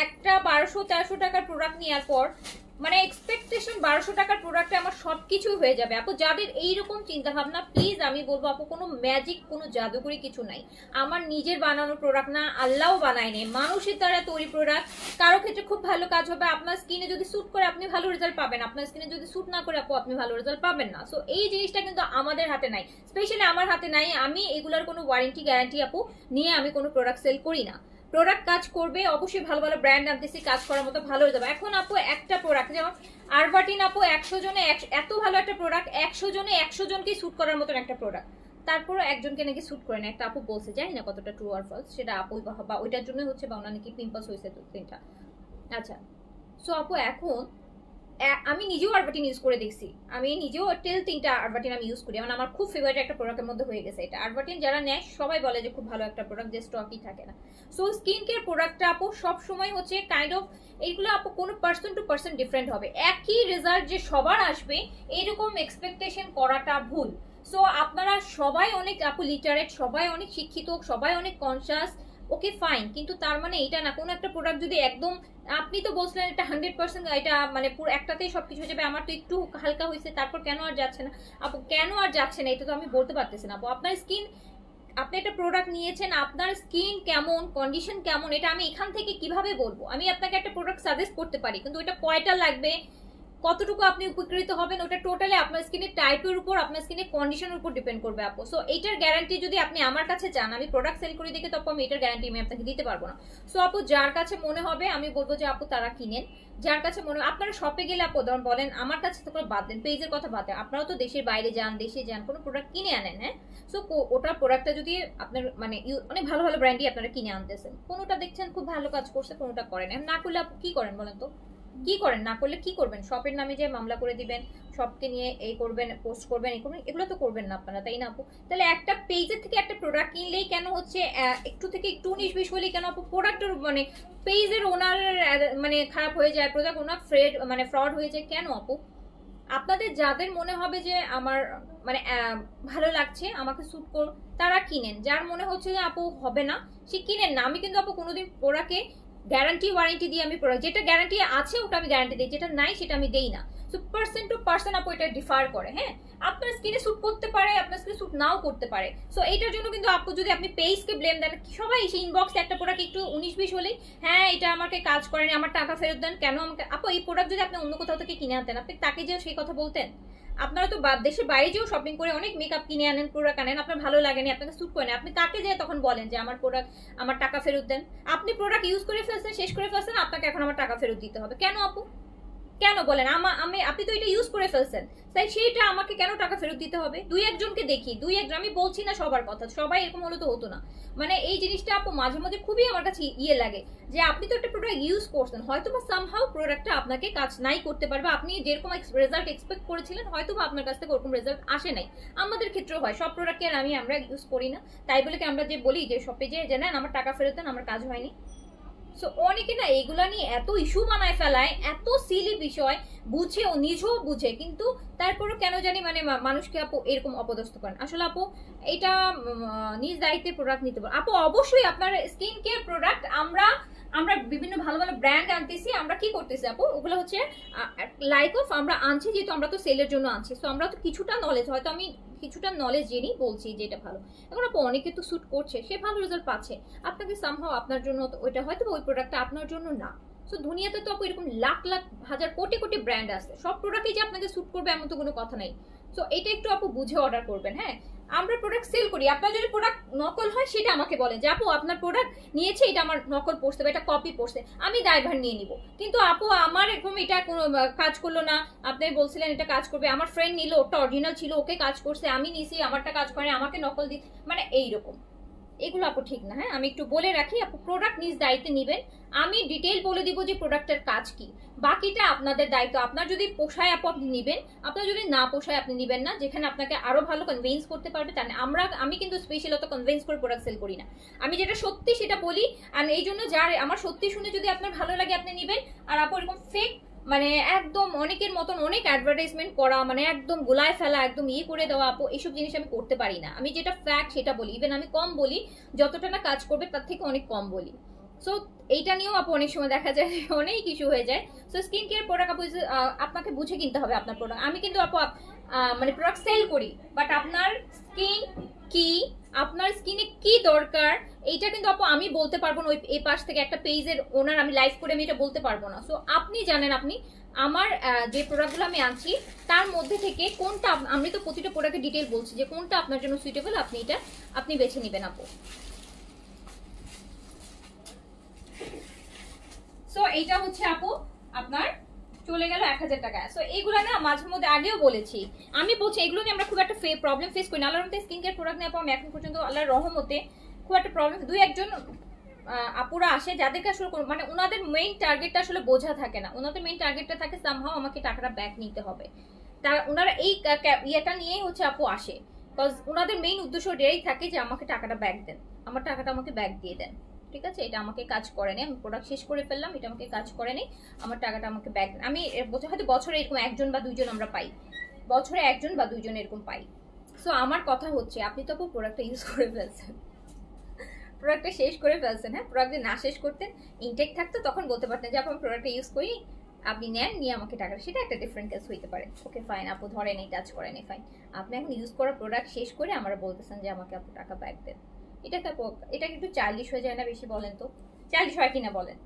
একটা 1200-1300 টাকার প্রোডাক্ট নেওয়ার পর মানে এক্সপেকটেশন 1200 টাকার প্রোডাক্টে আমার সবকিছু হয়ে যাবে। আপু যাদের এইরকম চিন্তা ভাবনা, প্লিজ আমি বলবো আপু কোনো ম্যাজিক কোনো জাদুকরি কিছু নাই, আমার নিজের বানানো প্রোডাক্ট না, আল্লাহও বানায়নি, মানুষের দ্বারা তৈরি প্রোডাক্ট। কারো ক্ষেত্রে খুব ভালো কাজ হবে, আপনার স্কিনে যদি স্যুট করে আপনি ভালো রেজাল্ট পাবেন, আপনার স্কিনে যদি স্যুট না করে আপু আপনি ভালো রেজাল্ট পাবেন না। সো এই জিনিসটা কিন্তু আমাদের হাতে নাই, স্পেশালি আমার হাতে নাই। আমি এগুলার কোনো ওয়ারেন্টি গ্যারান্টি আপু নিয়ে আমি কোনো প্রোডাক্ট সেল করি না। প্রোডাক্ট কাজ করবে অবশ্যই, ভালো ভালো ব্র্যান্ড আনতেছি, কাজ করার মতো ভালো হয়ে যাবে। এখন আপু একটা প্রোডাক্ট যেমন আরবাটিন আপু 100 জনে এত ভালো একটা প্রোডাক্ট, 100 জনে 100 জনকেই স্যুট করার মতন একটা প্রোডাক্ট, তারপরে একজনকে নাকি স্যুট করে না, একটা আপু বলছে, জানি না কতটা ট্রু আর ফলস সেটা আপু, বা ওইটার জন্য হচ্ছে বা ওনার নাকি পিম্পলস হয়েছে 2-3টা। আচ্ছা, সো আপু এখন আমি নিজেও আরবাটিন ইউজ করে দেখছি, আমি নিজেও টেল 3টা আরবাটিন আমি ইউজ করি, মানে আমার খুব ফেভারিট একটা প্রোডাক্টের মধ্যে হয়ে গেছে এটা। আরবাটিন যারা নেয় সবাই বলে যে খুব ভালো একটা প্রোডাক্ট, যে স্টকই থাকে না। সো স্কিন কেয়ার প্রোডাক্টটা আপু সব সময় হচ্ছে কাইন্ড অফ এইগুলো আপু কোনো পার্সন টু পার্সন ডিফারেন্ট হবে, একই রেজাল্ট যে সবার আসবে এইরকম এক্সপেকটেশন করাটা ভুল। সো আপনারা সবাই অনেক আপু লিটারেট, সবাই অনেক শিক্ষিত, সবাই অনেক কনসিয়াস, ওকে ফাইন, কিন্তু তার মানে এটা না কোনো একটা প্রোডাক্ট যদি একদম, আপনি তো বলছিলেন এটা 100% এটা মানে পুরো একটাতেই সবকিছু হয়ে যাবে, আমার তো একটু হালকা হয়েছে তারপর কেন আর যাচ্ছে না আপু, কেন আর যাচ্ছে না এটা তো আমি বলতে পারতেছি না আপু। আপনার স্কিন, আপনি একটা প্রোডাক্ট নিয়েছেন, আপনার স্কিন কেমন, কন্ডিশন কেমন, এটা আমি এখান থেকে কিভাবে বলবো? আমি আপনাকে একটা প্রোডাক্ট সাজেস্ট করতে পারি, কিন্তু ওইটা কয়টা লাগবে, কতটুকু আপনি উপকৃত হবেন, ওটা টোটালি আপনার স্কিনের টাইপের উপর, আপনার স্কিনের কন্ডিশনের উপর ডিপেন্ড করবে আপু। সো এইটার গ্যারান্টি যদি আপনি আমার কাছে চান, আমি প্রোডাক্ট সেল করি দেখে, তো আপু আমি এটার গ্যারান্টি আমি আপনাকে দিতে পারবো না। সো আপু যার কাছে মনে হবে আমি বলবো যে আপু তারা কিনেন, যার কাছে মনে, আপনারা শপে গেলে আপু ধরুন বলেন, আমার কাছে তো বাদ দেন, পেজের কথা বাদ দেন, আপনারাও তো দেশের বাইরে যান, দেশে যান, কোনো প্রোডাক্ট কিনে আনেন। হ্যাঁ, সো ওটার প্রোডাক্টটা যদি আপনার মানে অনেক ভালো ভালো ব্র্যান্ডই আপনারা কিনে আনতেছেন, কোনোটা দেখছেন খুব ভালো কাজ করছে, কোনোটা করেন না, করলে আপু কি করেন বলেন তো, কি করেন? না করলে কি করবেন? শপের নামে যে মামলা করে দিবেন, শপকে নিয়ে এই করবেন, পোস্ট করবেন, এই করবেন, এগুলো তো করবেন না আপনারা, তাই না আপু? তাহলে একটা পেজের থেকে একটা প্রোডাক্ট কিনলেই কেন হচ্ছে একটু থেকে একটু 19-20 হলেই কেন আপু প্রোডাক্টের মানে পেজের ওনার মানে খারাপ হয়ে যায়, প্রোডাক্ট ওনার মানে ফ্রড হয়ে যায় কেন আপু? আপনাদের যাদের মনে হবে যে আমার মানে ভালো লাগছে, আমাকে স্যুট কর, তারা কিনেন। যার মনে হচ্ছে যে আপু হবে না, সে কিনেন না। আমি কিন্তু আপু কোনোদিন প্রোডাক্টে গ্যারান্টি ওয়ারেন্টি দিয়ে আমি প্রোডাক্ট, যেটা গ্যারান্টি আছে ওটা আমি গ্যারান্টি দিই, যেটা নাই সেটা আমি দেই না। সো পার্সন টু পার্সন আপু এটা ডিফার করে। হ্যাঁ, আপনার স্কিনে স্যুট করতে পারে, আপনার স্কিনে স্যুট নাও করতে পারে। সো এইটার জন্য কিন্তু আপু যদি আপনি পেজকে ব্লেম দেন, সবাই এসে ইনবক্সে একটা প্রোডাক্ট একটু 19-20 হলেই হ্যাঁ এটা আমাকে কাজ করেনি, আমার টাকা ফেরত দেন, কেন আমাকে আপু? এই প্রোডাক্ট যদি আপনি অন্য কোথাও থেকে কিনে আনতেন, আপনি তাকে যে সেই কথা বলতেন? আপনারা তো দেশের বাইরে যেও শপিং করে অনেক মেকআপ কিনে আনেন, প্রোডাক্ট আনেন, আপনার ভালো লাগেনি, আপনাকে স্যুট করে না, আপনি কাকে যে তখন বলেন যে আমার প্রোডাক্ট, আমার টাকা ফেরত দেন? আপনি প্রোডাক্ট ইউজ করে ফেলছেন, শেষ করে ফেলছেন, আপনাকে এখন আমার টাকা ফেরত দিতে হবে কেন আপু? কেন বলেন? আপনি তো এটা ইউজ করে ফেলছেন, তাই সেইটা আমাকে কেন টাকা ফেরত দিতে হবে? দুই একজনকে দেখি, দুই একজন, আমি বলছি না সবার কথা, সবাই এরকম হলে তো হতো না। মানে এই জিনিসটা আপু মাঝে মাঝে খুবই আমার কাছে ইয়ে লাগে যে আপনি তো একটা প্রোডাক্ট ইউজ করছেন, হয়তো বা সামহাউ প্রোডাক্টটা আপনাকে কাজ নাই করতে পারবে, আপনি যেরকম রেজাল্ট এক্সপেক্ট করেছিলেন হয়তো বা আপনার কাছ থেকে ওরকম রেজাল্ট আসে নাই। আমাদের ক্ষেত্রেও হয়, সব প্রোডাক্টকে আর আমরা ইউজ করি না, তাই বলে কি আমরা যে বলি যে শপে যে নেন আমার টাকা ফেরত দেন, আমার কাজ হয়নি। সো অনেকে না এগুলা নিয়ে এত ইস্যু বানায় ফেলায়, এত সিলি বিষয়, বুঝেও নিজেও বুঝে, কিন্তু তারপরও কেন জানি মানে মানুষকে আপু এরকম অপদস্থ করেন। আসলে আপু এটা নিজ দায়িত্বে প্রোডাক্ট নিতে পারেন আপু। অবশ্যই আপনার স্কিন কেয়ার প্রোডাক্ট আমরা আমরা বিভিন্ন ভালো ভালো ব্র্যান্ড আনতেছি। আমরা কি করতেছি আপু, ওগুলো হচ্ছে লাইক অফ আমরা আনছি, যেহেতু আমরা তো সেলের জন্য আনছি, সো আমরা তো কিছুটা নলেজ, হয়তো আমি কিছুটা নলেজ জেনেই বলছি যে এটা ভালো। এখন আপু অনেকে তো স্যুট করছে, সে ভালো রেজাল্ট পাচ্ছে, আপনাকে সামহাও আপনার জন্য ওইটা হয়তো ওই প্রোডাক্টটা আপনার জন্য না। সো দুনিয়াতে তো আপু এরকম লাখ লাখ হাজার কোটি কোটি ব্র্যান্ড আছে, সব প্রোডাক্টই যে আপনাকে স্যুট করবে এমন তো কোনো কথা নাই। সো এটা একটু আপু বুঝে অর্ডার করবেন। হ্যাঁ, আমরা প্রোডাক্ট সেল করি, আপনার যদি প্রোডাক্ট নকল হয় সেটা আমাকে বলেন যে আপু আপনার প্রোডাক্ট নিয়েছে, এটা আমার নকল পড়ছে বা এটা কপি পড়ছে, আমি দায়ভার নিয়ে নিব। কিন্তু আপু আমার এরকম এটা কোনো কাজ করলো না, আপনি বলছিলেন এটা কাজ করবে, আমার ফ্রেন্ড নিল, ওটা অরিজিনাল ছিল, ওকে কাজ করছে, আমি নিছি, আমারটা কাজ করে আমাকে নকল দি, মানে এইরকম এগুলো আপু ঠিক না। হ্যাঁ, আমি একটু বলে রাখি আপু, প্রোডাক্ট নিজ দায়িত্বে নিবেন, আমি ডিটেইল বলে দিব যে প্রোডাক্টের কাজ কি, বাকিটা আপনাদের দায়িত্ব। আপনার যদি পোষায় আপু আপনি নিবেন, আপনার যদি না পোষায় আপনি নিবেন না। যেখানে আপনাকে আরো ভালো কনভিন্স করতে পারবে তার আমি কিন্তু স্পেশাল অত কনভিন্স করে প্রোডাক্ট সেল করি না, আমি যেটা সত্যি সেটা বলি। আর এই জন্য যার আমার সত্যি শুনে যদি আপনার ভালো লাগে আপনি নিবেন। আর আপু এরকম ফেক মানে একদম অনেকের মতন অনেক অ্যাডভার্টাইজমেন্ট করা, মানে একদম গোলায় ফেলা, একদম ইয়ে করে দেওয়া আপু, এইসব জিনিস আমি করতে পারি না। আমি যেটা ফ্যাক্ট সেটা বলি, ইভেন আমি কম বলি, যতটা না কাজ করবে তার থেকে অনেক কম বলি। সো এইটা নিয়েও আপু অনেক সময় দেখা যায় অনেক ইস্যু হয়ে যায়। সো স্কিন কেয়ার প্রোডাক্ট আপু আপনাকে বুঝে কিনতে হবে আপনার প্রোডাক্ট। আমি কিন্তু আপু মানে প্রোডাক্ট সেল করি, বাট আপনার স্কিন কি, আপনার স্কিনে কি দরকার এইটা কিন্তু আপু আমি বলতে পারবো না। ওই এই পাশ থেকে একটা পেজের ওনার আমি লাইভ করে আমি এটা বলতে পারবো না। সো আপনি জানেন, আপনি আমার যে প্রোডাক্টগুলো আমি আনছি তার মধ্যে থেকে কোনটা, আমি তো প্রতিটা প্রোডাক্টের ডিটেল বলছি যে কোনটা আপনার জন্য সুইটেবল, আপনি এটা আপনি বেছে নেবেন আপু। সো এইটা হচ্ছে আপু আপনার চলে গেল 1000 টাকা। সো এইগুলো না মাঝে মধ্যে আগেও বলেছি, আমি বলছি এগুলো নিয়ে আমরা খুব একটা প্রবলেম ফেস করি না। আল্লাহর রহমতে স্কিন কেয়ার প্রোডাক্ট নিয়ে আপু আমি এখন পর্যন্ত আল্লাহর রহমতে খুব একটা প্রবলেম, দুই একজন আপুরা আসে যাদেরকে আসলে মানে ওনাদের মেইন টার্গেটটা আসলে বোঝা থাকে না, ওনাদের মেইন টার্গেটটা থাকে সামহাও আমাকে টাকাটা ব্যাক নিতে হবে। তার ওনারা এই ইয়েটা নিয়েই হচ্ছে আপু আসে, বিকজ ওনাদের মেইন উদ্দেশ্য এটাই থাকে যে আমাকে টাকাটা ব্যাক দেন, আমার টাকাটা আমাকে ব্যাক দিয়ে দেন। ঠিক আছে, এটা আমাকে কাজ করে নেই, আমি প্রোডাক্ট শেষ করে ফেললাম, এটা আমাকে কাজ করে নেই, আমার টাকাটা আমাকে ব্যাক দেন। আমি হয়তো বছরে এরকম একজন বা দুইজন আমরা পাই, বছরে একজন বা দুইজন এরকম পাই। সো আমার কথা হচ্ছে আপনি তো প্রোডাক্টটা ইউজ করে ফেলছেন, প্রোডাক্টটা শেষ করে ফেলছেন। হ্যাঁ, প্রোডাক্ট যদি না শেষ করতেন, ইনটেক থাকতো, তখন বলতে পারতেন যে আপু আমি প্রোডাক্টটা ইউজ করি, আপনি নেন, নিয়ে আমাকে টাকা, সেটা একটা ডিফারেন্ট কেস হইতে পারে। ওকে ফাইন, আপু ধরেন এই টাচ করেন, ফাইন। আপনি এখন ইউজ করা প্রোডাক্ট শেষ করে আমরা বলতেছেন যে আমাকে আপু টাকা ব্যাক দেন, এটা একটু চাইল্ডিশ হয়ে যায় না বেশি? বলেন তো চাইল্ডিশ হয় কিনা বলেন?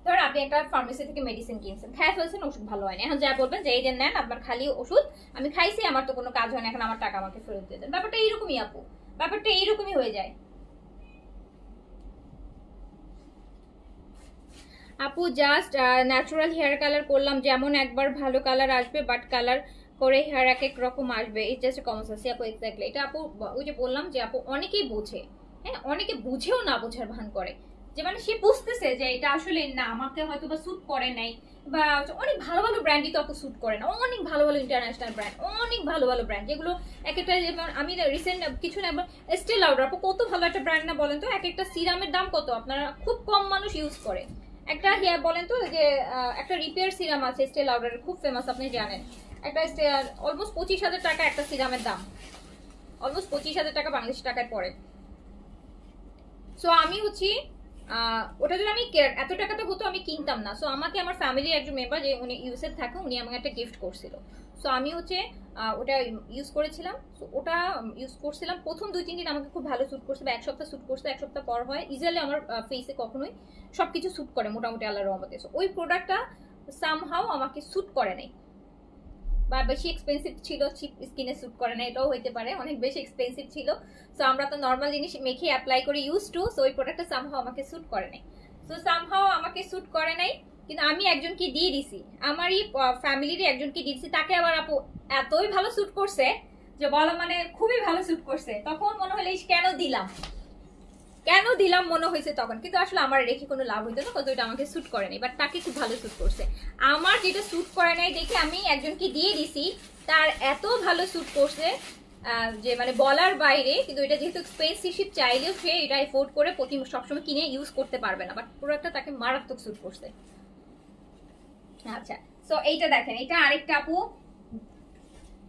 ধর আপনি একটা ফার্মেসি থেকে মেডিসিন কিনছেন, খাই ফেলছেন, ওষুধ ভালো হয়নি, এখন যা বলবেন যে এই যে নেন আপনার খালি ওষুধ, আমি খাইছি, আমার তো কোনো কাজ হয় না, এখন আমার টাকা আমাকে ফেরত দিয়ে দেন। ব্যাপারটা এইরকমই আপু, ব্যাপারটা এইরকমই হয়ে যায়। আপু জাস্ট ন্যাচারাল হেয়ার কালার করলাম, যেমন একবার ভালো কালার আসবে, বাট কালার করে হেয়ার এক এক রকম আসবে, এই জাস্ট কনসাসি আপু। এক্স্যাক্টলি, এটা আপু ওই যে বললাম যে আপু অনেকেই বোঝে, হ্যাঁ অনেকে বুঝেও না বোঝার ভান করে, যে মানে সে বুঝতেছে যে এটা আসলে না আমাকে হয়তো বা স্যুট করে নাই, বা অনেক ভালো ভালো ব্র্যান্ডই তো আপু স্যুট করে না, অনেক ভালো ভালো ইন্টারন্যাশনাল ব্র্যান্ড, অনেক ভালো ভালো ব্র্যান্ড যেগুলো এক একটা, আমি রিসেন্ট কিছু না এস্টে লাউডার আপু কত ভালো একটা ব্র্যান্ড না বলেন তো? এক একটা সিরামের দাম কত, আপনারা খুব কম মানুষ ইউজ করে। একটা হেয়ার বলেন তো যে একটা রিপেয়ার সিরাম আছে এস্টে লাউডারের, খুব ফেমাস, আপনি জানেন, একটা অলমোস্ট 25,000 টাকা একটা সিরামের দাম, অলমোস্ট 25,000 টাকা বাংলাদেশি টাকায় পড়ে। সো আমি হচ্ছি ওটা যদি আমি এত টাকাতে হতো আমি কিনতাম না। সো আমাকে আমার ফ্যামিলির একজন মেম্বার, যে উনি ইউএসএ থাকে, উনি আমাকে একটা গিফট করছিল। সো আমি হচ্ছে ওটা ইউজ করেছিলাম। সো ওটা ইউজ করছিলাম প্রথম 2-3 দিন আমাকে খুব ভালো স্যুট করছে, বা এক সপ্তাহ স্যুট করছে, এক সপ্তাহ পর হয় ইজিলি আমার ফেসে কখনোই সবকিছু স্যুট করে মোটামুটি আল্লাহর রহমতে। সো ওই প্রোডাক্টটা সামহাও আমাকে স্যুট করে নাই, বা বেশি এক্সপেন্সিভ ছিল, চিপ স্কিনে স্যুট করে না, এটাও হইতে পারে, অনেক বেশি এক্সপেন্সিভ ছিল। সো আমরা তো নর্মাল জিনিস মেখে অ্যাপ্লাই করে ইউজ টু, সো ওই প্রোডাক্টটা সামহাও আমাকে স্যুট করে নাই। সো সামহাও আমাকে স্যুট করে নাই, কিন্তু আমি একজনকে দিয়ে দিছি, আমারই ফ্যামিলির একজনকে দিয়েছি, তাকে আবার আপু এতই ভালো স্যুট করছে যে বলা মানে খুবই ভালো স্যুট করছে। তখন মনে হলো কেন দিলাম মনে হয়েছে তখন, কিন্তু আসলে আমার রেখে কোনো লাভ হইতো না, কত ওইটা আমাকে স্যুট করে নাই, বাট তাকে খুব ভালো স্যুট করছে। আমার যেটা স্যুট করে নাই দেখে আমি একজনকে দিয়ে দিছি, তার এত ভালো স্যুট করছে যে মানে বলার বাইরে। কিন্তু এটা যেহেতু এক্সপেন্সিভ, চাইলেও সে এটা এফোর্ড করে সবসময় কিনে ইউজ করতে পারবে না, বাট প্রোডাক্টটা তাকে মারাত্মক স্যুট করছে। আচ্ছা, সো এইটা দেখেন, এটা আরেকটা আপু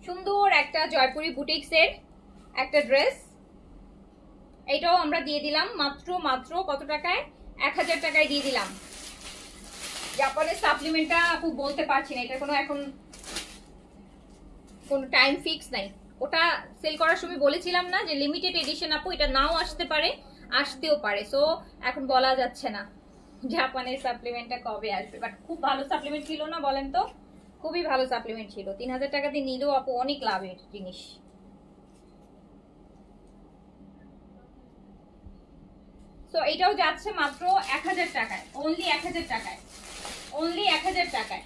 সুন্দর একটা জয়পুরি বুটিক্সের একটা ড্রেস। এটাও আমরা দিয়ে দিলাম মাত্র কত টাকায়, 1000 টাকায় দিয়ে দিলাম। জাপানের সাপ্লিমেন্টটা আপু বলতে পারছি না, এটা কোনো এখন কোনো টাইম ফিক্স নাই। ওটা সেল করার সময় বলেছিলাম না যে লিমিটেড এডিশন আপু, এটা নাও আসতে পারে, আসতেও পারে, সো এখন বলা যাচ্ছে না জাপানের সাপ্লিমেন্টটা কবে আসবে। বাট খুব ভালো সাপ্লিমেন্ট ছিল না বলেন তো, খুবই ভালো সাপ্লিমেন্ট ছিল। 3000 টাকা দিয়ে নিলেও আপু অনেক লাভের জিনিস। সো এটাও যাচ্ছে মাত্র 1000 টাকায়, অনলি 1000 টাকায়, অনলি 1000 টাকায়।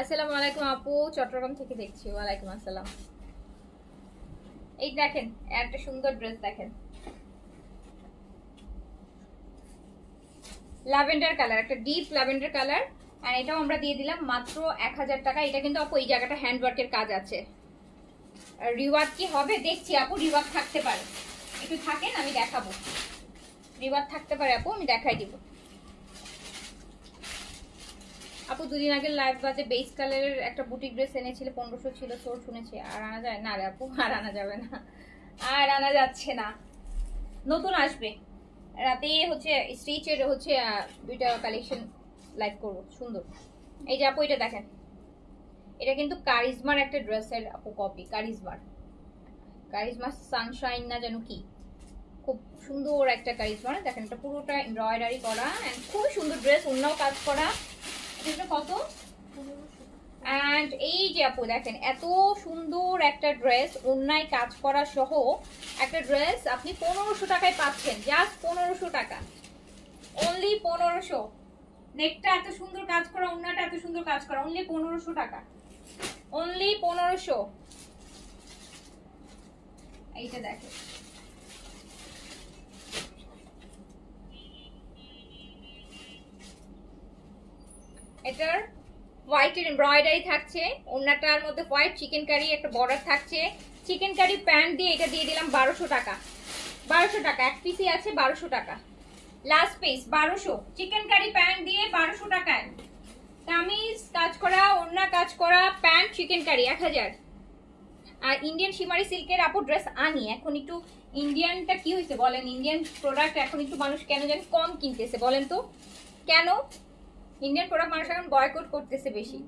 আসসালামু আলাইকুম আপু, চট্টগ্রাম থেকে দেখছি। ওয়ালাইকুম আসসালাম। এই দেখেন একটা সুন্দর ড্রেস, দেখেন ল্যাভেন্ডার কালার, একটা ডিপ ল্যাভেন্ডার কালার, আর এটাও আমরা দিয়ে দিলাম মাত্র 1000 টাকা। এটা কিন্তু আপু এই জায়গাটা হ্যান্ডওয়ার্কের কাজ আছে। রিওয়ার্ড কি হবে দেখছি আপু, রিওয়ার্ড থাকতে পারে, একটু থাকেন আমি দেখাবো। রিওয়ার্ড থাকতে পারে আপু, আমি দেখাই দিব। আপু দুদিন আগে লাইভ বাজে বেস কালারের একটা বুটিক ড্রেস এনেছিল, 1500 ছিল, সোর শুনেছি। আর আনা যায় না রে আপু, আর আনা যাবে না, আর আনা যাচ্ছে না, নতুন আসবে। রাতে হচ্ছে স্টিচের হচ্ছে দুইটা কালেকশন লাইভ করবো, সুন্দর। এই যে আপু এটা দেখেন, এটা কিন্তু কারিজমার একটা ড্রেসের আপু কপি, কারিজমা সানশাইন না যেন কি, খুব সুন্দর একটা কারিজমা। দেখেন এটা পুরোটা এমব্রয়ডারি করা, এন্ড খুব সুন্দর ড্রেস, অন্যও কাজ করা। এটা কত? এন্ড এই যে আপু দেখেন, এত সুন্দর একটা ড্রেস, অন্যায় কাজ করা সহ একটা ড্রেস আপনি 1500 টাকায় পাচ্ছেন, জাস্ট 1500 টাকা, অনলি 1500। নেকটা এত সুন্দর কাজ করা, অন্যটা এত সুন্দর কাজ করা, অনলি 1500 টাকা, অনলি 1500। এইটা দেখেন, এটার হোয়াইটের এমব্রয়ডারি থাকছে, ওন্নাটার মধ্যে হোয়াইট চিকেন কারি একটা বর্ডার থাকছে। চিকেন কারি প্যান্ট দিয়ে এটা দিয়ে দিলাম 1200 টাকা, 1200 টাকা, এক পিসই আছে 1200 টাকা, last piece 1200। Chikankari pant দিয়ে 1200 টাকায়, কামিজ কাজ করা, ওন্না কাজ করা, প্যান্ট চিকেন কারি 1000। আর ইন্ডিয়ান শিমারি সিল্কের আপু ড্রেস আনি এখন একটু, ইন্ডিয়ানটা কি হয়েছে বলেন, ইন্ডিয়ান প্রোডাক্ট এখন একটু মানুষ কেন জানি কম কিনতেছে, বলেন তো কেন? ইন্ডিয়ান প্রোডাক্ট মানুষ এখন বয়কট করতেছে বেশি,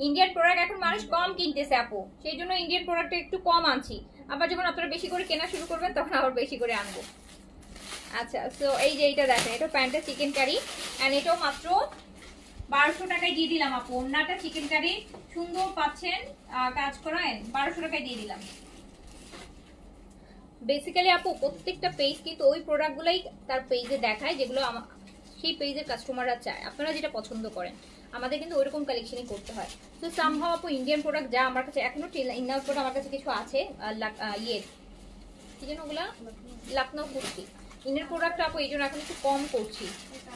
ইন্ডিয়ান প্রোডাক্ট এখন মানুষ কম কিনতেছে আপু, সেই জন্য ইন্ডিয়ান প্রোডাক্ট একটু কম আনছি। আবার যখন আপনারা বেশি করে কেনা শুরু করবেন তখন আবার বেশি করে আনবো। আচ্ছা, সো এই যে এইটা দেখেন, এটা প্যান্টটা চিকেন কারি, এন্ড এটাও মাত্র 1200 টাকায় দিয়ে দিলাম আপু। ওন্নাটা চিকেন কারি সুন্দর পাচ্ছেন, কাজ করা, 1200 টাকায় দিয়ে দিলাম। বেসিক্যালি আপু প্রত্যেকটা পেজ কিন্তু ওই প্রোডাক্টগুলোই তার পেজে দেখায় যেগুলো সেই পেজের কাস্টমাররা চায়, আপনারা যেটা পছন্দ করেন। আমাদের কিন্তু ওইরকম কালেকশনই করতে হয়। তো সামহাও আপু ইন্ডিয়ান প্রোডাক্ট যা আমার কাছে এখনো ইনার প্রোডাক্ট আমার কাছে কিছু আছে, ইয়ে কি যেন ওগুলা, লখনৌ কুর্তি, ইন্ডিয়ান প্রোডাক্ট আপু এই জন্য এখন একটু কম করছি।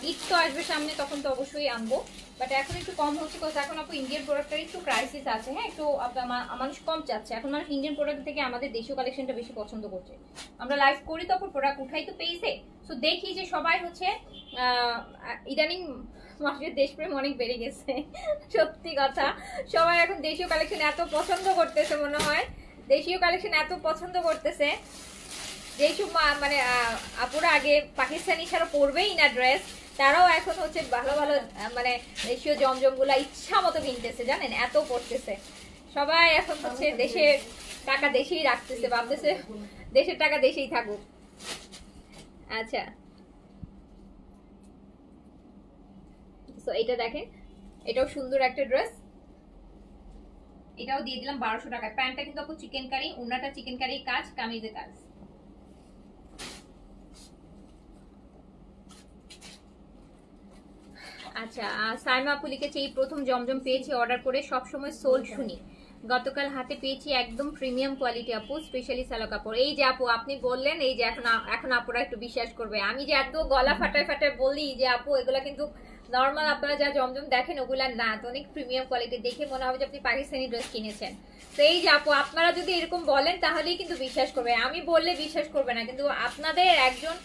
ঈদ তো আসবে সামনে, তখন তো অবশ্যই আনবো, বাট এখন একটু কম হচ্ছে, কারণ এখন আপু ইন্ডিয়ান প্রোডাক্টের একটু ক্রাইসিস আছে। হ্যাঁ, একটু মানুষ কম চাচ্ছে এখন, মানুষ ইন্ডিয়ান প্রোডাক্ট থেকে আমাদের দেশীয় কালেকশনটা বেশি পছন্দ করছে। আমরা লাইভ করি তো আপু, প্রোডাক্ট উঠাই তো পেয়েছে, সো দেখি যে সবাই হচ্ছে ইদানিং মানুষের দেশপ্রেম অনেক বেড়ে গেছে, সত্যি কথা। সবাই এখন দেশীয় কালেকশন এত পছন্দ করতেছে, মনে হয় দেশীয় কালেকশন এত পছন্দ করতেছে। যেসব মানে আপুরা আগে পাকিস্তানি ছাড়া পরবেই না ড্রেস, তারাও এখন হচ্ছে ভালো ভালো মানে দেশীয় জমজম গুলা ইচ্ছা মতো কিনতেছে, জানেন এত পড়তেছে। সবাই এখন হচ্ছে দেশের টাকা দেশেই রাখতেছে, ভাবতেছে দেশের টাকা দেশেই থাকুক। আচ্ছা, তো এটা দেখেন, এটাও সুন্দর একটা ড্রেস, এটাও দিয়ে দিলাম 1200 টাকায়। প্যান্টটা কিন্তু আপু চিকেন কারি, ওন্নাটা চিকেন কারি কাজ, কামিজের কাজ। আচ্ছা, সাইমা আপু লিখেছে এই প্রথম জমজম পেয়েছি অর্ডার করে, সব সময় সোল্ড শুনি, গতকাল হাতে পেয়েছি, একদম প্রিমিয়াম কোয়ালিটি আপু, স্পেশালি সালো কাপড়। এই যে আপু আপনি বললেন, এই যে এখন আপুরা একটু বিশ্বাস করবে, আমি যে এত গলা ফাটায় ফাটায় বলি যে আপু এগুলা কিন্তু নর্মাল আপনারা যা জমজম দেখেন ওগুলা না, তো অনেক প্রিমিয়াম কোয়ালিটি, দেখে মনে হবে যে আপনি পাকিস্তানি ড্রেস কিনেছেন। তো এই যে আপু আপনারা যদি এরকম বলেন তাহলেই কিন্তু বিশ্বাস করবে, আমি বললে বিশ্বাস করবে না, কিন্তু আপনাদের একজন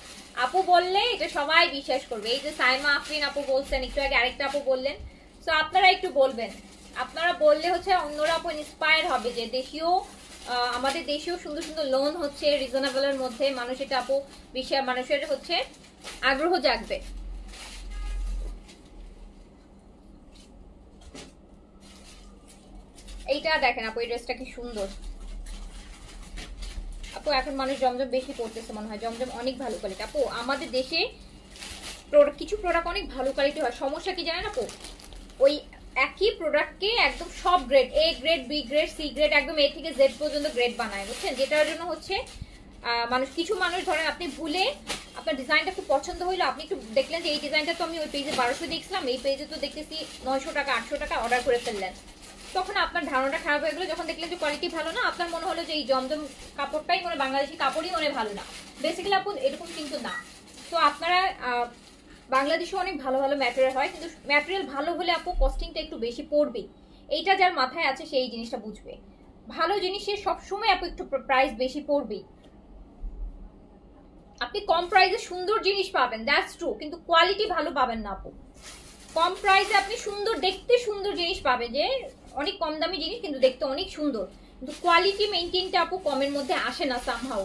আপু বললে এটা সবাই বিশ্বাস করবে। এই যে সাইমা আফরিন আপু বলছেন, একটু আগে আরেকটা আপু বললেন, তো আপনারা একটু বলবেন, আপনারা বললে হচ্ছে অন্যরা আপু ইন্সপায়ার হবে যে দেশীয় আমাদের দেশীয় সুন্দর সুন্দর লোন হচ্ছে রিজনেবলের মধ্যে, মানুষ এটা আপু মানুষের হচ্ছে আগ্রহ জাগবে। এইটা দেখেন আপু, এই ড্রেসটা কি সুন্দর আপু, এখন মানুষ জমজম বেশি পড়তেছে মনে হয়, জমজম অনেক ভালো কোয়ালিটি আপু, আমাদের দেশে কিছু প্রোডাক্ট অনেক ভালো কোয়ালিটি হয়, সমস্যা কি জানেন আপু, ওই একই প্রোডাক্টকে একদম সব grade, A grade, B grade, C grade, একদম এ থেকে জেড পর্যন্ত গ্রেড বানায়, বুঝছেন, যেটার জন্য হচ্ছে কিছু মানুষ ধরেন আপনি ভুলে আপনার ডিজাইনটা খুব পছন্দ হইলো, আপনি একটু দেখলেন যে এই ডিজাইনটা তো আমি ওই পেজে 1200 দেখছিলাম, এই পেজে তো দেখতেছি 900 টাকা 800 টাকা, অর্ডার করে ফেললেন, তখন আপনার ধারণাটা খারাপ হয়ে গেলো, যখন দেখলেন যে কোয়ালিটি ভালো না, আপনার মনে হলো যে এই জমজম কাপড়টাই মনে বাংলাদেশি কাপড়ই মনে ভালো না, বেসিক্যালি আপু এরকম কিন্তু না। তো আপনারা বাংলাদেশে অনেক ভালো ভালো ম্যাটেরিয়াল হয়, কিন্তু ম্যাটেরিয়াল ভালো হলে আপু কস্টিংটা একটু বেশি পড়বে, এইটা যার মাথায় আছে সেই জিনিসটা বুঝবে, ভালো জিনিসের সবসময় আপু একটু প্রাইস বেশি পড়বে, আপনি কম প্রাইসে সুন্দর জিনিস পাবেন, দ্যাটস ট্রু, কিন্তু কোয়ালিটি ভালো পাবেন না আপু। কম প্রাইসে আপনি সুন্দর দেখতে সুন্দর জিনিস পাবেন, যে অনেক কম দামি জিনিস কিন্তু দেখতে অনেক সুন্দর, কিন্তু কোয়ালিটি মেইনটেইনটা আপু কমের মধ্যে আসে না সামহাউ,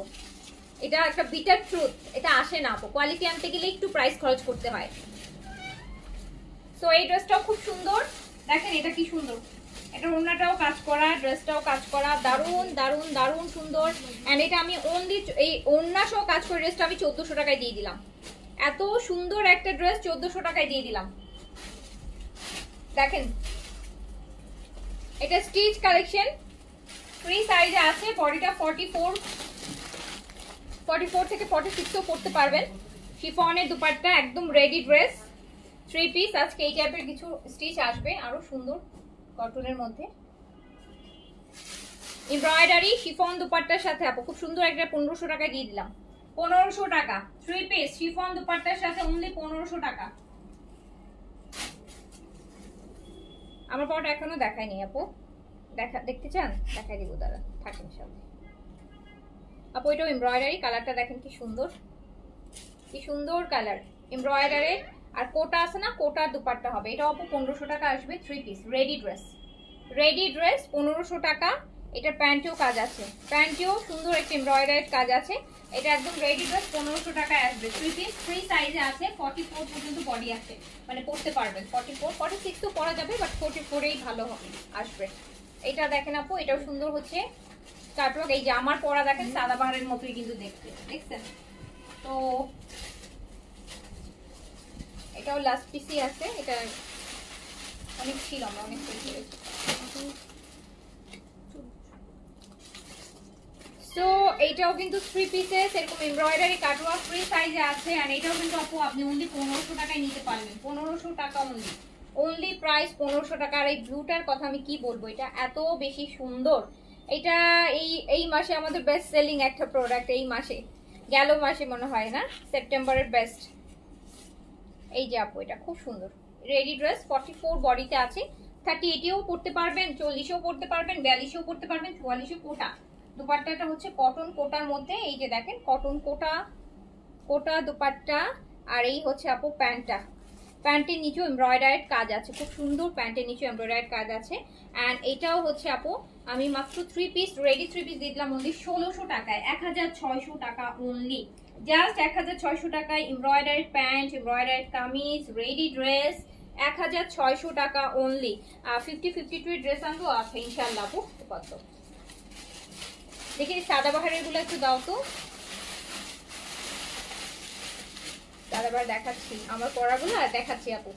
এটা একটা বিটার ট্রুথ, এটা আসে না আপু, কোয়ালিটি আনতে গেলে একটু প্রাইস খরচ করতে হয়। সো এই ড্রেসটাও খুব সুন্দর, দেখেন এটা কি সুন্দর, এটা ওড়নাটাও কাজ করা, ড্রেসটাও কাজ করা, দারুন দারুন দারুন সুন্দর, এন্ড এটা আমি অনলি এই ওড়না সহ কাজ করে ড্রেসটা আমি 1400 টাকায় দিয়ে দিলাম, এত সুন্দর একটা ড্রেস 1400 টাকায় দিয়ে দিলাম। দেখেন এটা স্টিচ কালেকশন, ফ্রি সাইজে আছে, বডিটা 44 থেকে 46ও পড়তে পারবেন, শিফনের দুপাট্টা, একদম রেডি ড্রেস, 3 পিস, আজকে এই টাইপের কিছু স্টিচ আসবে আরো সুন্দর কটনের মধ্যে, এমব্রয়ডারি শিফন দুপাট্টার সাথে আপু খুব সুন্দর একটা 1500 টাকায় দিয়ে দিলাম, 1500 টাকা 3 পিস শিফন দুপাট্টার সাথে অনলি 1500 টাকা। আমার পরটা এখনো দেখায়নি আপু, দেখতে চান দেখাই দিব, দাঁড়া থাকেন সাথে আপু, এটাও এমব্রয়ডারি, কালারটা দেখেন কি সুন্দর, কি সুন্দর কালার এমব্রয়ডারি, আর কোটা আছে না, কোটার দুপাট্টা হবে, এটা আপু 1500 টাকা আসবে, 3 পিস রেডি ড্রেস, 1500 টাকা। এটার প্যান্টেও কাজ আছে, প্যান্টেও সুন্দর একটা এমব্রয়ডারি কাজ আছে, এটা একদম রেডি ড্রেস 1500 টাকায় আসবে, 3 পিস, ফ্রি সাইজে আছে, 44 পর্যন্ত বডি আছে, মানে পরতে পারবেন, 44 46 তো পরা যাবে, বাট 44 ভালো আসবে। এটা দেখেন আপু, এটাও সুন্দর হচ্ছে কাটওয়ার্ক, এই যে আমার পরা দেখেন সাদাবাহারের মতোই কিন্তু দেখতে, দেখছেন, তো এটাও লাস্ট পিসই আছে, এটা অনেক ছিল, আমরা অনেক সো এইটাও কিন্তু 3 পিসেস, এরকম এমব্রয়ডারি কাটওয়ার্ক, ফ্রি সাইজে আছে, আর এটাও কিন্তু আপু আপনি অনলি 1500 টাকায় নিতে পারবেন, 1500 টাকা অনলি প্রাইস 1500 টাকা। আর এই ব্লুটার কথা আমি কি বলবো, এটা এত বেশি সুন্দর, এটা এই মাসে আমাদের বেস্ট সেলিং একটা প্রোডাক্ট, এই মাসে গেল মাসে মনে হয় না, সেপ্টেম্বরের বেস্ট। এই যে আপু এটা খুব সুন্দর রেডি ড্রেস, 44 বডিতে আছে, 38এও পড়তে পারবেন, 40এও পড়তে পারবেন, 42এও পড়তে পারবেন, 44এও কোটা, দুপাট্টাটা হচ্ছে কটন কোটার মধ্যে, এই যে দেখেন কটন কোটা দুপাট্টা, আর এই হচ্ছে আপু প্যান্টটা, প্যান্টের নিচেও এমব্রয়ডারির কাজ আছে, খুব সুন্দর প্যান্টের নিচেও এমব্রয়ডারির কাজ আছে, অ্যান্ড এটাও হচ্ছে আপু আমি মাত্র 3 পিস রেডি 3 পিস দিয়ে দিলাম অনলি 1600 টাকায়, 1600 টাকা অনলি, জাস্ট 1600 টাকায় এমব্রয়ডারির প্যান্ট, এমব্রয়ডারির কামিজ, রেডি ড্রেস 1600 টাকা অনলি। 50-52 ড্রেস আনবো আছে ইনশাআল্লাহ আপু, কত দেখি সাদাবাহারের গুলো একটু দাও তো, সাদাবাহার দেখাচ্ছি, আমার পরাগুলো আর দেখাচ্ছি আপু,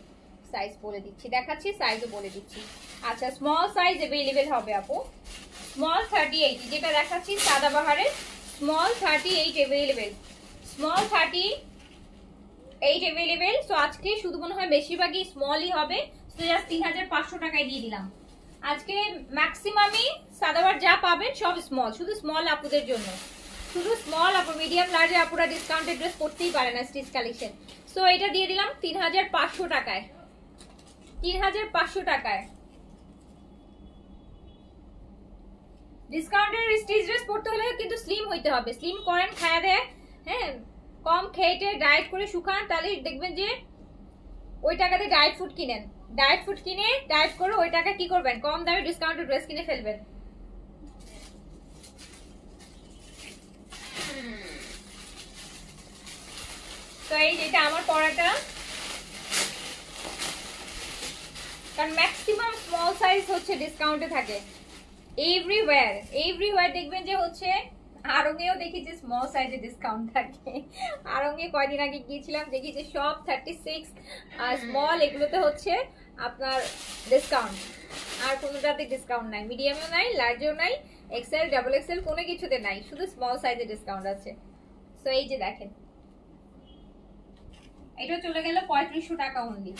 সাইজ বলে দিচ্ছি, দেখাচ্ছি সাইজও বলে দিচ্ছি। আচ্ছা স্মল সাইজ अवेलेबल হবে আপু, স্মল 38 যেটা দেখাচ্ছি সাদাবাহারের, small 38 available, small 38 8 available. So আজকে শুধু মনে হয় বেশিরভাগই স্মলই হবে। সো জাস্ট 3500 টাকায় দিয়ে দিলাম। আজকে ম্যাক্সিমামই সাদাবার যা পাবেন সব স্মল, শুধু স্মল আপুদের জন্য, শুধু স্মল আপু। মিডিয়াম লার্জে আপুরা ডিসকাউন্টেড ড্রেস পরতেই পারে না স্টিচ কালেকশন। সো এটা দিয়ে দিলাম 3500 টাকায়, 3500 টাকায়। ডিসকাউন্টের স্টিচ ড্রেস পরতে হলে কিন্তু স্লিম হইতে হবে। স্লিম করেন, খায়া দেয়, হ্যাঁ, কম খেয়ে ডায়েট করে শুকান, তাহলে দেখবেন যে ওই টাকাতে ডায়েট ফুড কিনেন, ডায়েট ফুড কিনে ডায়েট করে ওই টাকা কি করবেন, কম দামে ডিসকাউন্টেড ড্রেস কিনে ফেলবেন। তো এই যেটা আমার পরাটা, কারণ ম্যাক্সিমাম স্মল সাইজ হচ্ছে ডিসকাউন্টে থাকে এভরিওয়্যার দেখবেন যে হচ্ছে। আরঙেও দেখি যে স্মল সাইজে ডিসকাউন্ট থাকে। আরঙে কয়দিন আগে গিয়েছিলাম, দেখি যে সব 36 আর স্মল এগুলোতে হচ্ছে আপনার ডিসকাউন্ট, আর কোনোটাতে ডিসকাউন্ট নাই, মিডিয়ামেও নাই, লার্জেও নাই, এক্সেল ডাবল এক্সেল কোনো কিছুতে নাই, শুধু স্মল সাইজে ডিসকাউন্ট আছে। সো এই যে দেখেন, এটা চলে গেল 3500 টাকা অনলি।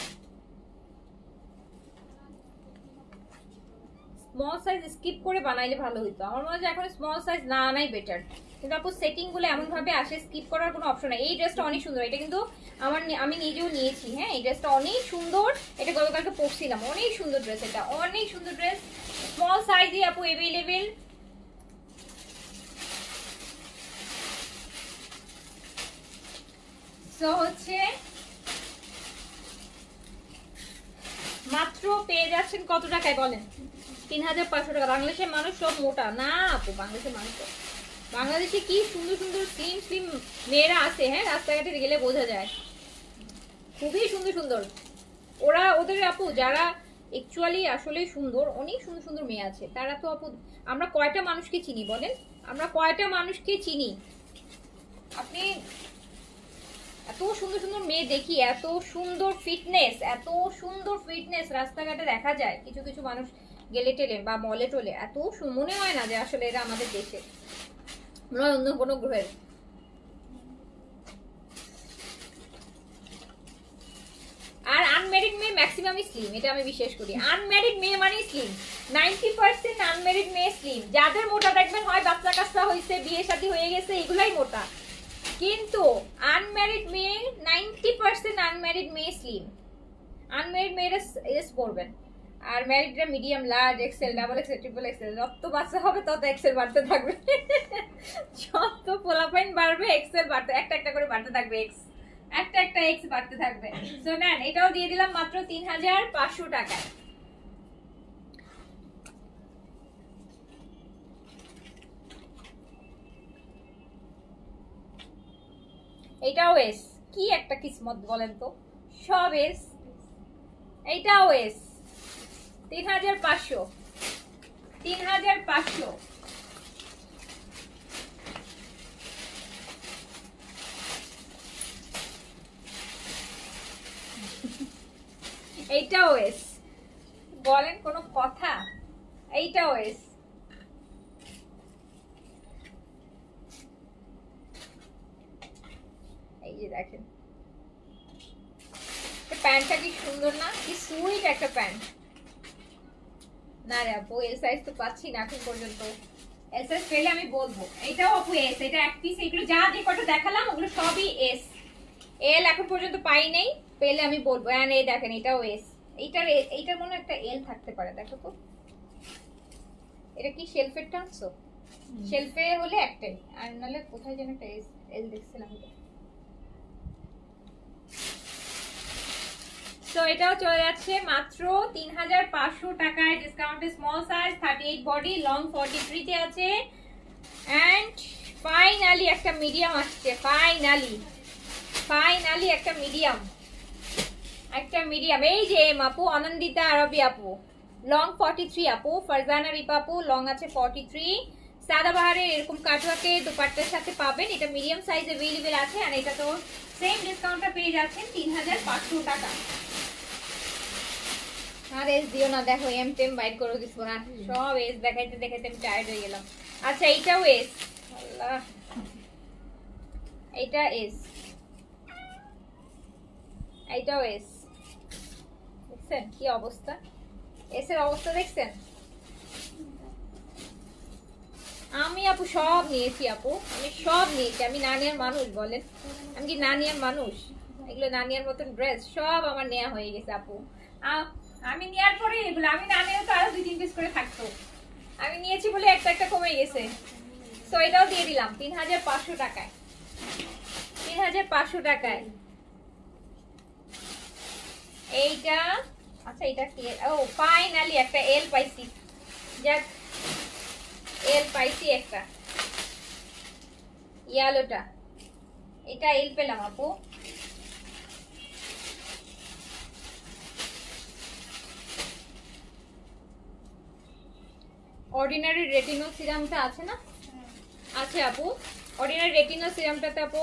স্মল সাইজ স্কিপ করে বানাইলে ভালো হতো, আমার মনে হয় এখন স্মল সাইজ না আনাই বেটার। কিন্তু আপু সেটিং গুলো এমন ভাবে আসে, স্কিপ করার কোনো অপশন নাই। এই ড্রেসটা অনেক সুন্দর, এটা কিন্তু আমি নিজেও নিয়েছি, হ্যাঁ, এই ড্রেসটা অনেক সুন্দর, এটা গতকালকে পরছিলাম, অনেক সুন্দর ড্রেস, এটা অনেক সুন্দর ড্রেস, স্মল সাইজই আপু অ্যাভেলেবেল। সো হচ্ছে মাত্র পেয়ে যাচ্ছেন কত টাকায় বলেন? 3500 টাকা। বাংলাদেশের মানুষ সব মোটা না আপু, বাংলাদেশে কি সুন্দর সুন্দর স্লিম মেয়েরা আছে, হ্যাঁ, রাস্তাঘাটে গেলে বোঝা যায়, খুবই সুন্দর সুন্দর। ওদের আপু যারা অ্যাকচুয়ালি আসলে সুন্দর, অনেক সুন্দর সুন্দর মেয়ে আছে, তারা তো আপু আমরা কয়টা মানুষকে চিনি বলেন, আমরা কয়টা মানুষকে চিনি? আপনি এত সুন্দর সুন্দর মেয়ে দেখি, এত সুন্দর ফিটনেস রাস্তাঘাটে দেখা যায়, কিছু কিছু মানুষ গেলে টেলে বা মলে টলে, এত মনে হয় না যে আসলে এরা আমাদের দেশে, মনে হয় অন্য কোনো গ্রহের। আর আনম্যারিড মেয়ে ম্যাক্সিমামই স্লিম, এটা আমি বিশ্বাস করি। আনম্যারিড মেয়ে মানে স্লিম, 90% আনম্যারিড মেয়ে স্লিম। যাদের মোটা দেখবেন হয় বাচ্চা কাচ্চা হয়েছে, বিয়ে শাদী হয়ে গেছে, এগুলাই মোটা। কিন্তু আনম্যারিড মেয়ে 90% আনম্যারিড মেয়ে স্লিম। আনম্যারিড মেয়েরা এস পড়বেন, আর ম্যারিডরা medium large XL double XL triple XL. যত বাচ্চা হবে তত এক্সেল বাড়তে থাকবে, যত পোলাপাইন বাড়বে এক্সেল বাড়তে, একটা করে বাড়তে থাকবে, একটা এক্স বাড়তে থাকবে। সো নেন, এটাও দিয়ে দিলাম মাত্র 3500 টাকায়। এটাও এস, কি একটা কিসমত বলেন তো, সব এস। এইটাও এস, 3500। এইটাও এস, বলেন কোনো কথা? এইটাও এস। এই যে দেখেন প্যান্টটা কি সুন্দর না, কি সুইট একটা প্যান্ট। না রে আপু, এল সাইজ তো পাচ্ছি না এখন পর্যন্ত, এল সাইজ পেলে আমি বলবো। এইটাও আপু এস, এটা এক পিস, এগুলো যা যে কটা দেখালাম ওগুলো সবই এস। এল এখন পর্যন্ত পাই নেই, পেলে আমি বলবো। হ্যাঁ এই দেখেন, এটাও এস। এইটার মনে একটা এল থাকতে পারে, দেখো তো, এটা কি শেলফের টানছো? শেলফে হলে একটাই, আর নাহলে কোথায় যেন একটা এল দেখছিলাম। তো এটাও চলে যাচ্ছে মাত্র 3500 টাকায় ডিসকাউন্টে। স্মল সাইজ 38 বডি, লং 43 তে আছে। এন্ড ফাইনালি একটা মিডিয়াম আসছে, ফাইনালি একটা মিডিয়াম, এই যে আপু আনন্দিতা আরবি আপু, লং 43 আপু, ফারজানা রিপা আপু লং আছে 43। সাদাবাহারের এরকম কাটওয়ার্কে দুপাট্টার সাথে পাবেন, এটা মিডিয়াম সাইজ अवेलेबल আছে। আর এটা তো সেম ডিসকাউন্টটা পেয়ে যাচ্ছেন 3500 টাকা। আর এস দিও না, দেখো এম টেম বাইট করে দিছো না, সব এস দেখাইতে দেখাইতে আমি টায়ার্ড হয়ে গেলাম। আচ্ছা এইটাও এস, আল্লাহ, এইটা এস, এইটাও এস। দেখছেন কি অবস্থা, এস এর অবস্থা দেখছেন? আমি আপু সব নিয়েছি আপু, আমি সব নিয়েছি। আমি নানিয়ার মানুষ বলেন, আমি কি নানিয়ার মানুষ? এগুলো নানিয়ার মতন ড্রেস সব আমার নেওয়া হয়ে গেছে আপু। আমি নেওয়ার পরে এগুলো আমি না নিয়ে তো আরো 2-3 পিস করে থাকতো, আমি নিয়েছি বলে একটা একটা কমে গেছে। তো এটাও দিয়ে দিলাম 3500 টাকায়, 3500 টাকায়। এইটা আচ্ছা এটা কি, ও ফাইনালি একটা এল পাইছি, যাক এল পাইছি একটা, ইয়ালোটা, এটা এল পেলাম আপু। অর্ডিনারি রেটিনল সিরামটা আছে না? আছে আপু, অর্ডিনারি রেটিনল সিরামটাতে আপু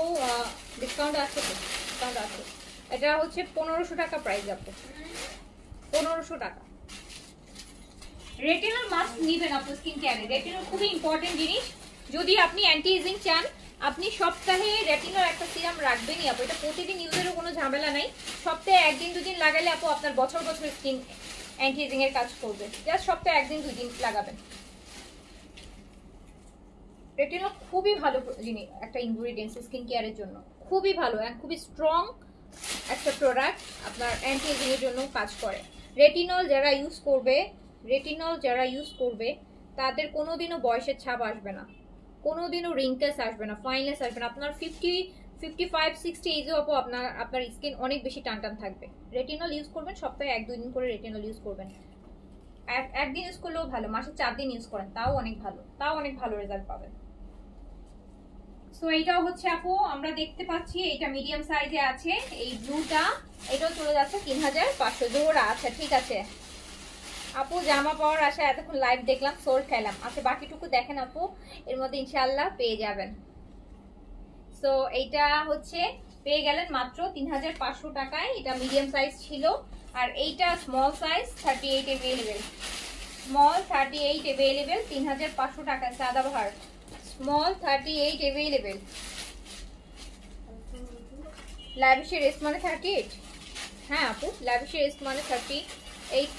ডিসকাউন্ট আছে তো? ডিসকাউন্ট আছে। এটা হচ্ছে 1500 টাকা প্রাইস আপু, 1500 টাকা। রেটিনল মাস্ক নিবেন আপু স্কিন কেয়ারে, রেটিনল খুবই ইম্পর্টেন্ট জিনিস। যদি আপনি অ্যান্টি এজিং চান, আপনি সপ্তাহে রেটিনল একটা সিরাম রাখবেনই আপু, এটা প্রতিদিন ইউজেরও কোনো ঝামেলা নাই। সপ্তাহে 1-2 দিন লাগালে আপু আপনার বছর বছর স্কিন অ্যান্টি এজিং এর কাজ করবে, জাস্ট সপ্তাহে 1-2 দিন লাগাবেন। রেটিনল খুবই ভালো জিনিস, একটা ইনগ্রেডিয়েন্টস স্কিন কেয়ারের জন্য খুবই ভালো এবং খুবই স্ট্রং একটা প্রোডাক্ট, আপনার অ্যান্টি এজিং এর জন্য কাজ করে। রেটিনল যারা ইউজ করবে, রেটিনল যারা ইউজ করবে তাদের কোনোদিনও বয়সের ছাপ আসবে না, কোনোদিনও রিঙ্কেলস আসবে না, ফাইনেস আসবে না। আপনার 55-60 এজও আপু আপনার স্কিন অনেক বেশি টান টান থাকবে। রেটিনল ইউজ করবেন, সপ্তাহে 1-2 দিন করে রেটিনল ইউজ করবেন। একদিন ইউজ করলেও ভালো, মাসে 4 দিন ইউজ করেন তাও অনেক ভালো, তাও অনেক ভালো রেজাল্ট পাবেন। সো এইটাও হচ্ছে আপু আমরা দেখতে পাচ্ছি, এটা মিডিয়াম সাইজে আছে, এই ব্লুটা এটাও চলে যাচ্ছে 3500 জোড়া। আচ্ছা ঠিক আছে আপু, জামা পাওয়ার আশা এতক্ষণ লাইভ দেখলাম, সোল খেলাম। আচ্ছা বাকিটুকু দেখেন আপু, এর মধ্যে ইনশাআল্লাহ পেয়ে যাবেন। সো এইটা হচ্ছে পেয়ে গেলেন মাত্র 3500 টাকায়, এটা মিডিয়াম সাইজ ছিল। আর এইটা small size 38 available, small 38 available 3500 টাকায়, সাদাবাহার স্মল 38 অ্যাভেলেবেল। ল্যাভিশের এস মানে 38, হ্যাঁ আপু ল্যাভিশের এস মানে 38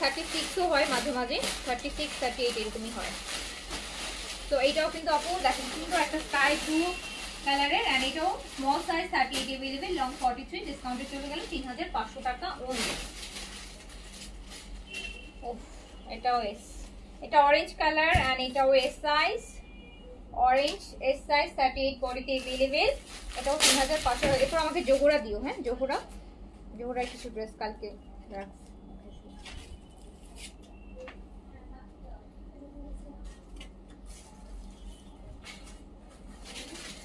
36ও হয় মাঝে মাঝে, 36 38 এরকমই হয়। তো এইটাও কিন্তু আপু দেখেন সুন্দর একটা স্কাই ব্লু কালারের, এন্ড এটাও স্মল সাইজ 38 अवेलेबल, লং 43, ডিসকাউন্টে চলে গেল 3500 টাকা ওনলি। ওফ এটাও এস, এটা অরেঞ্জ কালার এন্ড এটাও S size, orange S size 38 বডিতে अवेलेबल, এটাও 3500। এরপর আমাকে জোহরা দিও, হ্যাঁ জোহরা কিছু ড্রেস কালকে রাখ।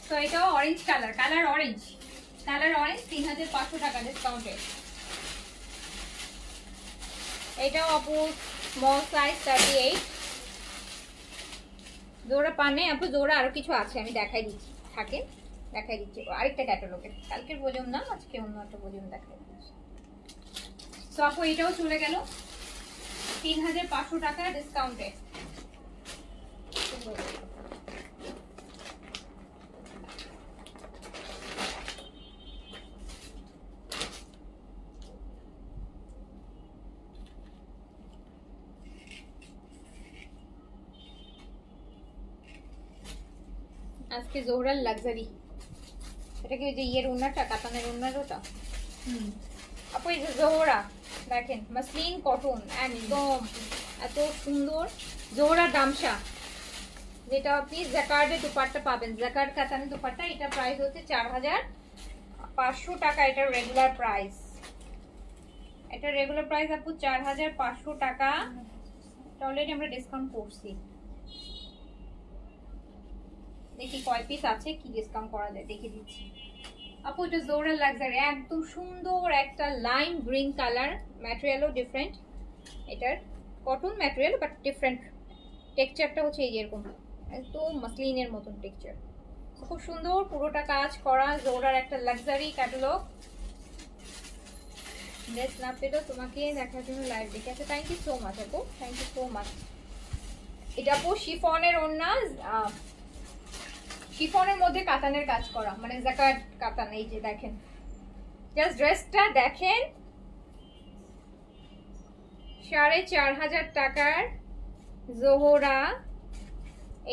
তো এটাও অরেঞ্জ কালার, কালার অরেঞ্জ 3500 টাকা ডিসকাউন্টে। এটাও আপু স্মল সাইজ 38। জোড়া পানে আপু, জোড়া আরো কিছু আছে আমি দেখাই দিচ্ছি, দেখাই দিচ্ছি আরেকটা ক্যাটালগে, কালকের ভলিউম না আজকে অন্য একটা ভলিউম দেখাই দিচ্ছি। তো আপু এটাও চলে গেল 3500 টাকা ডিসকাউন্টে। আজকে জোহরার লাক্সারি, এটা কি ওই যে ইয়ের ওন্নাটা, কাতানের ওন্নার ওটা? আপু এই যে জোহরা দেখেন, মাসলিন কটন একদম এত সুন্দর জোহরার দামশা, যেটা আপনি জাকার্ডের দুপাট্টা পাবেন, জাকার্ড কাতানের দুপাট্টা। এটা প্রাইস হচ্ছে 4500 টাকা, এটা রেগুলার প্রাইস, এটা রেগুলার প্রাইস আপু 4500 টাকা। অলরেডি আমরা ডিসকাউন্ট করছি, দেখি কয় পিস আছে, কি ডিসকাউন্ট করা যায় দেখে দিচ্ছি আপু। এটা জোহরা লাক্সারি, একদম সুন্দর একটা লাইম গ্রিন কালার, ম্যাটেরিয়ালও ডিফারেন্ট, এটার কটন ম্যাটেরিয়াল বাট ডিফারেন্ট টেক্সচারটা হচ্ছে এই যেরকম একদম মাসলিনের মতন টেক্সচার, খুব সুন্দর পুরোটা কাজ করা। জোহরার একটা লাক্সারি ক্যাটালগ, ড্রেস না পেলেও তোমাকে দেখার জন্য লাইভ দেখে আছে। থ্যাংক ইউ সো মাচ আপু, থ্যাংক ইউ সো মাচ। এটা আপু শিফনের ওড়না, শিফনের মধ্যে কাতানের কাজ করা, মানে জাকার্ড কাতান, এই যে দেখেন জাস্ট ড্রেসটা দেখেন, 4500 টাকার জোহরা।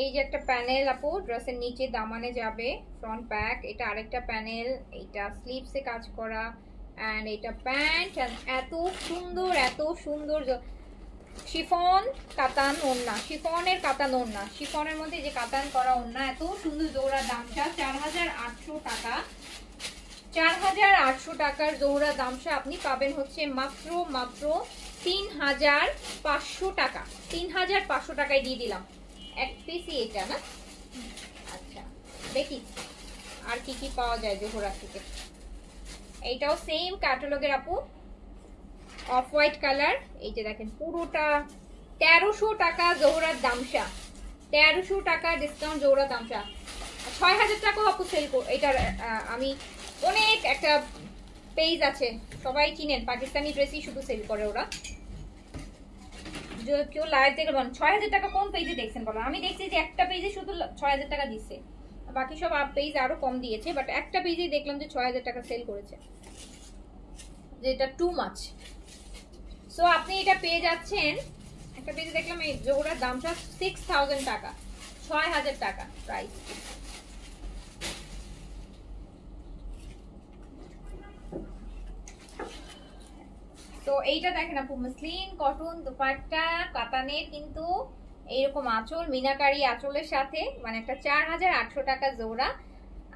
এই যে একটা প্যানেল আপু ড্রেসের নিচে দামানে যাবে, ফ্রন্ট ব্যাক। এটা আরেকটা প্যানেল, এইটা স্লিভসে কাজ করা, অ্যান্ড এটা প্যান্ট। এত সুন্দর, এত সুন্দর শিফন কাতান ওড়না, শিফনের কাতান ওড়না, শিফনের মধ্যে যে কাতান করা ওড়না, এত সুন্দর জোহরার দামটা 4800 টাকা। 4800 টাকার জোহরা দামটা আপনি পাবেন হচ্ছে মাত্র মাত্র 3500 টাকা। 3500 টাকায় দিয়ে দিলাম। এক পিসই এটা না? আচ্ছা দেখি আর কি কি পাওয়া যায় জোহরা থেকে। এইটাও সেম ক্যাটালগের আপু, অফ হোয়াইট কালার। এই যে দেখেন পুরোটা 1300 টাকা জোহরার দামটা, 1300 টাকা ডিসকাউন্ট জোহরা দামটা। 6000 টাকাও আপু সেল এটার। আমি অনেক একটা পেজ আছে, সবাই চিনেন, পাকিস্তানি ড্রেসই শুধু সেল করে ওরা। কেউ লাইভ দেখে বলেন 6000 টাকা কোন পেজে দেখছেন বলো? আমি দেখছি যে একটা পেজে শুধু 6000 টাকা দিচ্ছে, বাকি সব পেজ আরো কম দিয়েছে, বাট একটা পেজে দেখলাম যে 6000 টাকা সেল করেছে, যেটা টু মাচ। সো আপনি এটা পেয়ে যাচ্ছেন, একটা পেজে দেখলাম এই জোড়ার দামটা 6000 টাকা, 6000 টাকা প্রাইস। তো এইটা দেখেন আপু, মসলিন কটন দুপাট্টা কাতানের, কিন্তু এইরকম আঁচল, মিনাকারি আঁচলের সাথে, মানে একটা 4800 টাকা জোড়া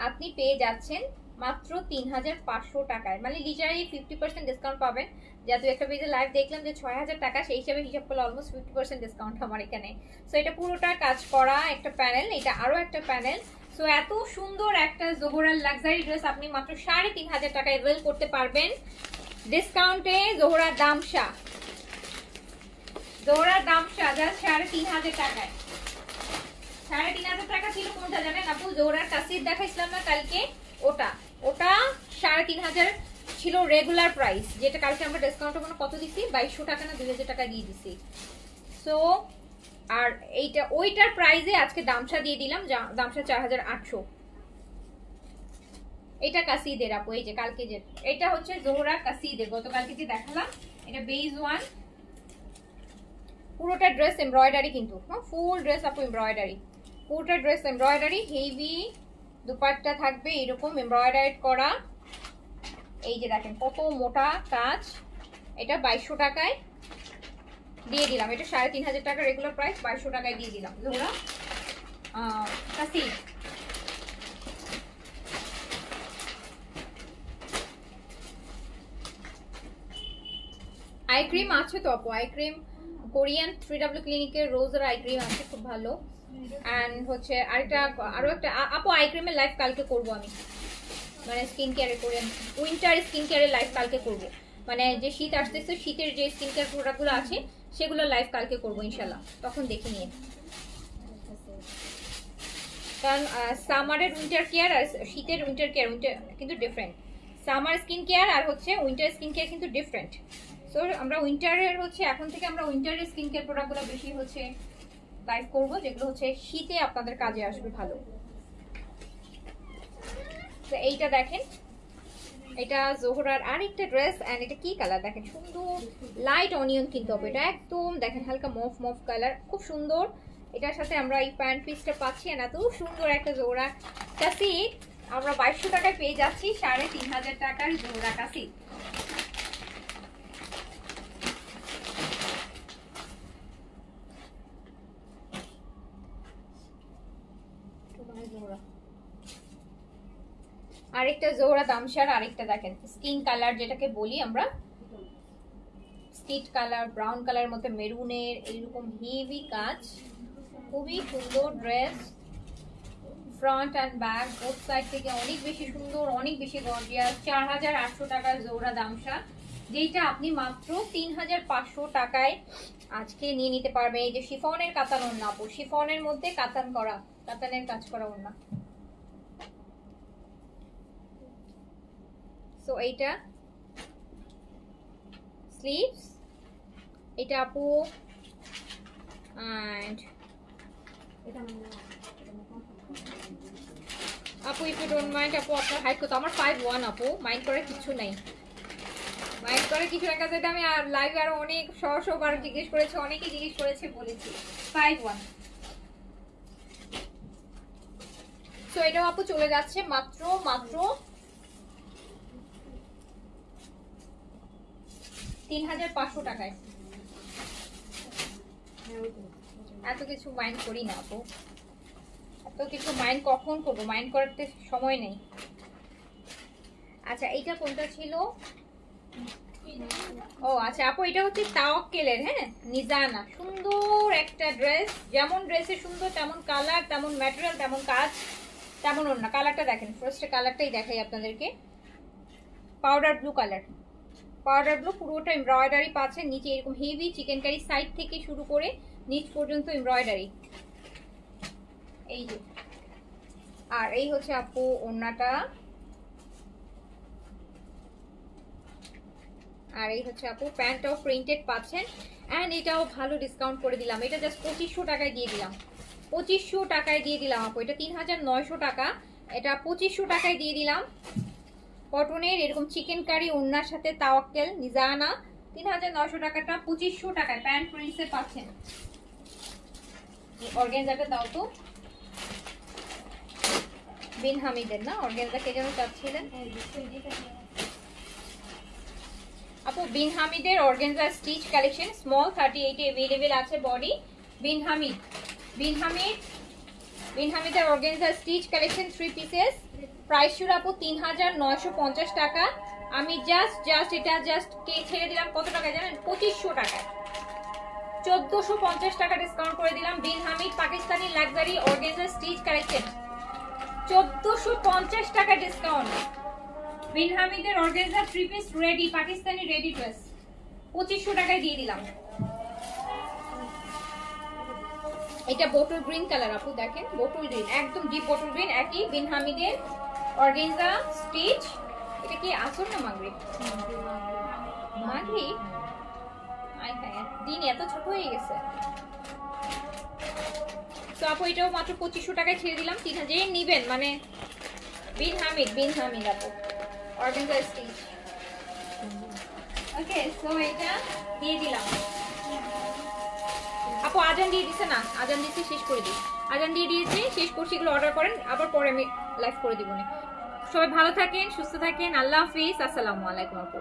আপনি পেয়ে যাচ্ছেন মাত্র 3500 টাকায়। মানে লিটারালি 50% ডিসকাউন্ট পাবেন। যেহেতু একটা পেজে লাইভ দেখলাম যে 6000 টাকা, সেই হিসাবে হিসাব করলে অলমোস্ট 50% ডিসকাউন্ট আমার এখানে। সো এটা পুরোটা কাজ করা একটা প্যানেল, এটা আরো একটা প্যানেল। সো এত সুন্দর একটা জোহরার লাক্সারি ড্রেস আপনি মাত্র 3500 টাকায় অ্যাভেল করতে পারবেন ডিসকাউন্টে। জোহরার দামশা, জোহরার দামশা জাস্ট 3500 টাকায়। 3500 টাকা ছিল কোনটা জানেন আপু? জোহরার কাসির দেখাইছিলাম না কালকে, ওটা ওটা 3500 ছিল রেগুলার প্রাইস, যেটা কালকে আমরা ডিসকাউন্টে মানে কত দিছি, 2200 টাকা না 2000 টাকা দিয়ে দিছি। সো আর এইটা ওইটার প্রাইসে আজকে দামশা দিয়ে দিলাম, দামশা 4800। এটা কাসিদের আপু, এই যে কালকে যে এটা হচ্ছে জোহরা কাসিদের, গতকালকে যে দেখালাম, এটা বেজ ওয়ান। পুরোটা ড্রেস এমব্রয়ডারি কিন্তু, হ্যাঁ ফুল ড্রেস আপু এমব্রয়ডারি, পুরোটা ড্রেস এমব্রয়ডারি। হেভি দুপাট্টা থাকবে এরকম এমব্রয়ডারি করা। এই যে দেখেন কত মোটা কাজ। এটা 2200 টাকায় দিয়ে দিলাম, এটা 3500 টাকা রেগুলার প্রাইস, 2200 টাকায় দিয়ে দিলাম জোহরা কাসি। আই ক্রিম আছে তো আপু, আই ক্রিম কোরিয়ান 3W ক্লিনিকের রোজের আই ক্রিম আছে, খুব ভালো। অ্যান্ড হচ্ছে আরো একটা আপু আই ক্রিমের লাইভ কালকে করব আমি, মানে স্কিন কেয়ারের কোরিয়ান উইন্টার স্কিন কেয়ারের লাইভ কালকে করব, মানে যে শীত আসতেছে শীতের যে স্কিন কেয়ার প্রোডাক্টগুলো আছে সেগুলো লাইভ কালকে করব ইনশাল্লাহ, তখন দেখে নিয়ে। কারণ সামারের উইন্টার কেয়ার আর শীতের উইন্টার কেয়ার কিন্তু ডিফারেন্ট। সামার স্কিন কেয়ার আর হচ্ছে উইন্টার স্কিন কেয়ার কিন্তু ডিফারেন্ট। সো আমরা উইন্টারের হচ্ছে এখন থেকে আমরা উইন্টারের স্কিন কেয়ার প্রোডাক্টগুলো বেশি হচ্ছে লাইভ করব, যেগুলো হচ্ছে শীতে আপনাদের কাজে আসবে ভালো। তো এইটা দেখেন, এটা জোহরার আরেকটা ড্রেস, এন্ড এটা কি কালার দেখেন, সুন্দর লাইট অনিয়ন কিন্তু হবে এটা, একদম দেখেন হালকা মফ মফ কালার, খুব সুন্দর। এটার সাথে আমরা এই প্যান্ট পিসটা পাচ্ছি, না এত সুন্দর একটা জোহরা কাসি আমরা 2200 টাকায় পেয়ে যাচ্ছি 3500 টাকার জোহরা কাসি। আরেকটা জোহরা দামশার, আরেকটা দেখেন স্কিন কালার যেটাকে বলি আমরা, স্কিট কালার ব্রাউন কালারের মধ্যে মেরুনের এইরকম হেভি কাজ, খুবই সুন্দর dress. Front and back both side থেকে অনেক বেশি সুন্দর, অনেক বেশি গর্জিয়াস। 4800 টাকার জোহরা দামশা, যেটা আপনি মাত্র 3500 টাকায় আজকে নিয়ে নিতে পারবেন। এই যে শিফনের কাতান ওড়না আপু, শিফনের মধ্যে কাতান করা, কাতানের কাজ করা ওড়না। সো এইটা স্লিভস, এটা আপু আপু ইফ ইউ ডোন্ট মাইন্ড আপু আপনার হাইট কত? আমার 5'1" আপু, মাইন্ড করে কিছু নাই, মাইন্ড করে কিছু না। কাছে আমি আর লাইভে আরো অনেক বার জিজ্ঞেস করেছে, অনেকেই জিজ্ঞেস করেছে, বলেছি 5'1". তো এটাও আপু চলে যাচ্ছে মাত্র 3500 টাকায়। এত কিছু মাইন্ড করি না আপু, এত কিছু মাইন্ড কখন করবো, মাইন্ড করতে সময় নেই। আচ্ছা এইটা কোনটা ছিল? ও আচ্ছা আপু, এটা হচ্ছে তাওয়াক্কেলের, হ্যাঁ নিজানা, সুন্দর একটা ড্রেস। যেমন ড্রেসে সুন্দর, তেমন কালার, তেমন ম্যাটেরিয়াল, তেমন কাজ, তেমন ওড়না। কালারটা দেখেন, ফার্স্টে কালারটাই দেখাই আপনাদেরকে। Powder blue colour, powder blue, পুরোটা এমব্রয়ডারি পাচ্ছেন। নিচে এরকম হেভি চিকেনকারি, সাইড থেকে শুরু করে নিচ পর্যন্ত এমব্রয়ডারি, এই যে। আর এই হচ্ছে আপু ওড়নাটা, আর এই হচ্ছে আপু প্যান্টটাও প্রিন্টেড পাচ্ছেন। এন্ড এটাও ভালো ডিসকাউন্ট করে দিলাম, এটা জাস্ট 2500 টাকায় দিয়ে দিলাম, 2500 টাকায় দিয়ে দিলাম আপু। এটা 3900 টাকা, এটা 2500 টাকায় দিয়ে দিলাম। কটনের এরকম চিকেন কারি ওড়নার সাথে তাওয়াক্কেল নিজানা, 3900 টাকাটা 2500 টাকায় প্যান্ট প্রিন্টসে পাচ্ছেন। অর্গানজাটা দাও তো, বিন হামিদের না? অর্গানজা কে যেন চাচ্ছিলেন আপু? বিন হামিদের অর্গানজা স্টিচ কালেকশন স্মল 38 এ अवेलेबल আছে বডি। বিন হামিদের অর্গানজা স্টিচ কালেকশন 3 পিসেস, প্রাইস ছিল আপু 3950 টাকা। আমি জাস্ট এটা কে ছেড়ে দিলাম কত টাকা জানেন? 2500 টাকায়, 1450 টাকা ডিসকাউন্ট করে দিলাম। Bin Hamid Pakistani luxury organza stitch collection 1450 টাকা ডিসকাউন্ট। বিন হামিদের organza 3 piece ready, Pakistani ready dress 2500 টাকায় দিয়ে দিলাম। এটা বোটল গ্রিন কালার আপু, দেখেন বোটল গ্রিন, একদম ডিপ বোটল গ্রিন। একই বিন হামিদের অর্গানজা স্টিচ। এটা কি আসর না মাগরিব? মাগরিব। আই হ্যাঁ, দিন এত ছোট হয়ে গেছে। তো আপু এটাও মাত্র 2500 টাকায় ছেড়ে দিলাম। 3000 নিবেন মানে বিন হামিদ আপু অর্গানজা স্টিচ। ওকে, সো এটা দিয়ে দিলাম আপু। আজান দিয়ে দিছে না? আজান দিয়েছে, শেষ করে দিই। আজান দিয়ে দিয়েছে, শেষ করছি। এগুলো অর্ডার করেন, আবার পরে আমি লাইভ করে দিব। সবাই ভালো থাকেন, সুস্থ থাকেন, আল্লাহ হাফিজ, আসসালামু আলাইকুম আপু।